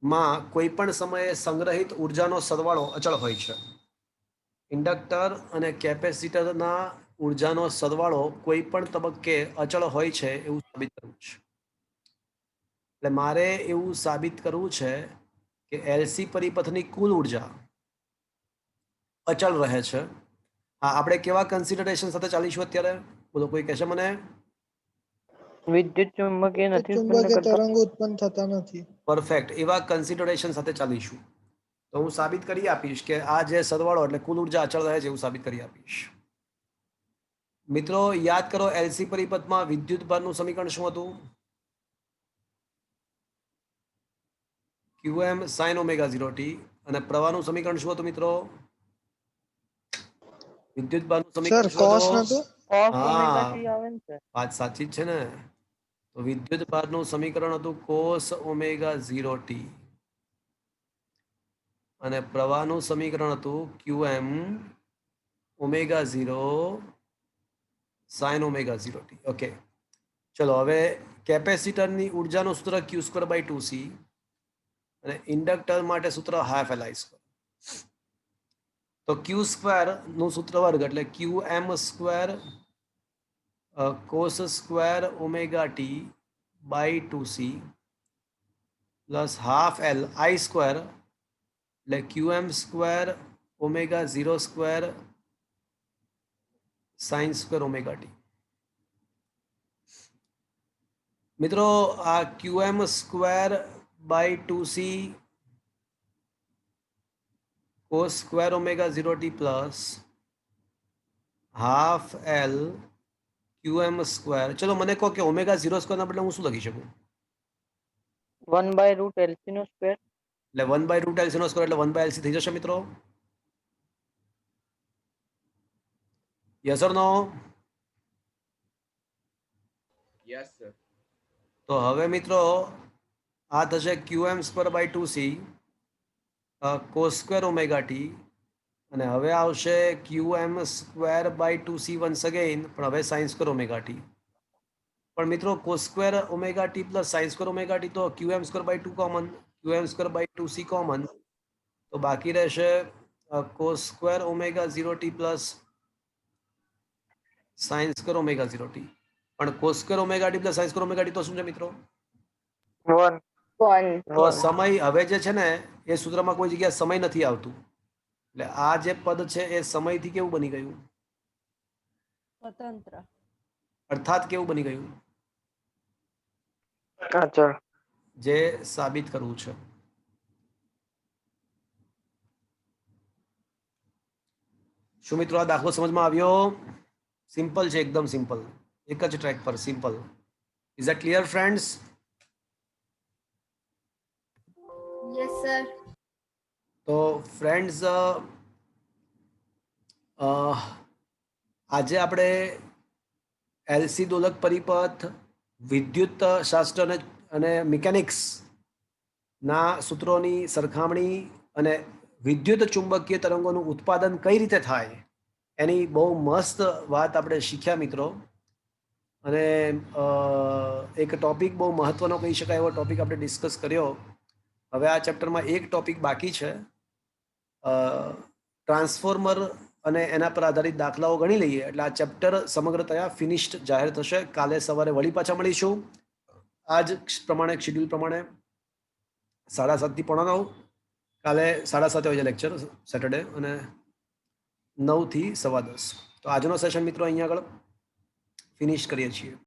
માં કોઈ પણ સમયે સંગ્રહિત ઉર્જાનો સરવાળો અચળ હોય છે. ઇન્ડક્ટર અને કેપેસિટરના ઉર્જાનો સરવાળો કોઈ પણ તબક્કે અચળ હોય છે એવું સાબિત કરવું છે. એટલે મારે એવું સાબિત કરવું છે કે એલસી પરિપથની કુલ ઉર્જા અચળ રહે છે. હા, આપણે કેવા કન્સિડરેશન સાથે ચાલીશું અત્યારે? બોલો, કોઈ કહેશે મને? વિદ્યુત ચુંબકીય નથી ઉત્પન્ન ચુંબકીય કરતા. તરંગો ઉત્પન્ન થતા નથી. પરફેક્ટ. એવા કન્સિડરેશન સાથે ચાલીશું. તો હું સાબિત કરી આપીશ કે આ જે સરવાળો એટલે કુલ ઉર્જા અચળ રહે છે એવું સાબિત કરી આપીશ. મિત્રો યાદ કરો, એલસી પરિપથમાં વિદ્યુત ભારનું સમીકરણ શું હતું? QM sin ω0t. અને પ્રવાહનું સમીકરણ શું હતું મિત્રો? વિદ્યુત ભારનું સર સમીકરણ શું કોસ હતું? નતું? cos હા, ઓમેગા t આવે ને સર. વાત સાચી જ છે ને. તો વિદ્યુત ભારનું સમીકરણ હતું cos ω0t, અને પ્રવાહનું સમીકરણ હતું QM ω0 sin ω0t. ઓકે, ચલો હવે કેપેસિટરની ઉર્જાનું સૂત્ર Q²/2C અને ઇન્ડક્ટર માટે સૂત્ર હાફ LI². તો Q² નું સૂત્ર વર્ગ એટલે QM² cos² ωt/2C plus half LI² એટલે QM² ω02 sin² ωt. મિત્રો આ QM²/2C cos² ω0t plus half L QM². ચલો મને કહો કે ω02 ના બદલે હું શું લખી શકું? 1/√LC નો સ્ક્વેર. એટલે 1/√LC નો સ્ક્વેર એટલે 1/LC થઈ જશે મિત્રો? Yes or no? Yes, sir. તો હવે મિત્રો આ થશે QM²/2C cos² ωt, અને હવે આવશે QM²/2C વન્સ અગેન, પણ હવે sin² ωt. પણ મિત્રો cos² ωt plus sin² ωt તો QM²/2 કોમન, QM²/2C કોમન, તો બાકી રહેશે cos² ω0t plus sin² ω0t. પણ cos² ωt plus sin² ωt તો શું છે મિત્રો? 1 તો સમય હવે જે છે ને એ સૂત્રમાં કોઈ જગ્યાએ સમય નથી આવતું, એટલે આ જે પદ છે એ સમયથી કેવું બની ગયું? સ્વતંત્ર. અર્થાત કેવું બની ગયું? અચળ. જે સાબિત કરવું છે. શું મિત્રો આ દાખલો સમજમાં આવ્યો? સિમ્પલ છે, એકદમ સિમ્પલ, એક જ ટ્રેક પર simple. Is that clear friends? Yes, sir. તો ફ્રેન્ડ્સ આજે આપણે એલસી દોલક પરિપથ, વિદ્યુત શાસ્ત્ર અને મિકેનિક્સ ના સૂત્રોની સરખામણી અને વિદ્યુત ચુંબકીય તરંગોનું ઉત્પાદન કઈ રીતે થાય એની બહુ મસ્ત વાત આપણે શીખ્યા મિત્રો. અને એક ટોપિક બહુ મહત્વનો કહી શકાય એવો ટોપિક આપણે ડિસ્કસ કર્યો. હવે આ ચેપ્ટરમાં એક ટોપિક બાકી છે, ટ્રાન્સફોર્મર અને એના પર આધારિત દાખલાઓ ગણી લઈએ એટલે આ ચેપ્ટર સમગ્રતયા ફિનિશ્ડ જાહેર થશે. કાલે સવારે વળી પાછા મળીશું આ જ પ્રમાણે શેડ્યુલ પ્રમાણે 7:30 થી 9:30. કાલે 7:30 વાગે લેક્ચર સેટરડે અને 9 થી 10:15. તો આજનો સેશન મિત્રો અહીંયા આગળ ફિનિશ કરીએ છીએ.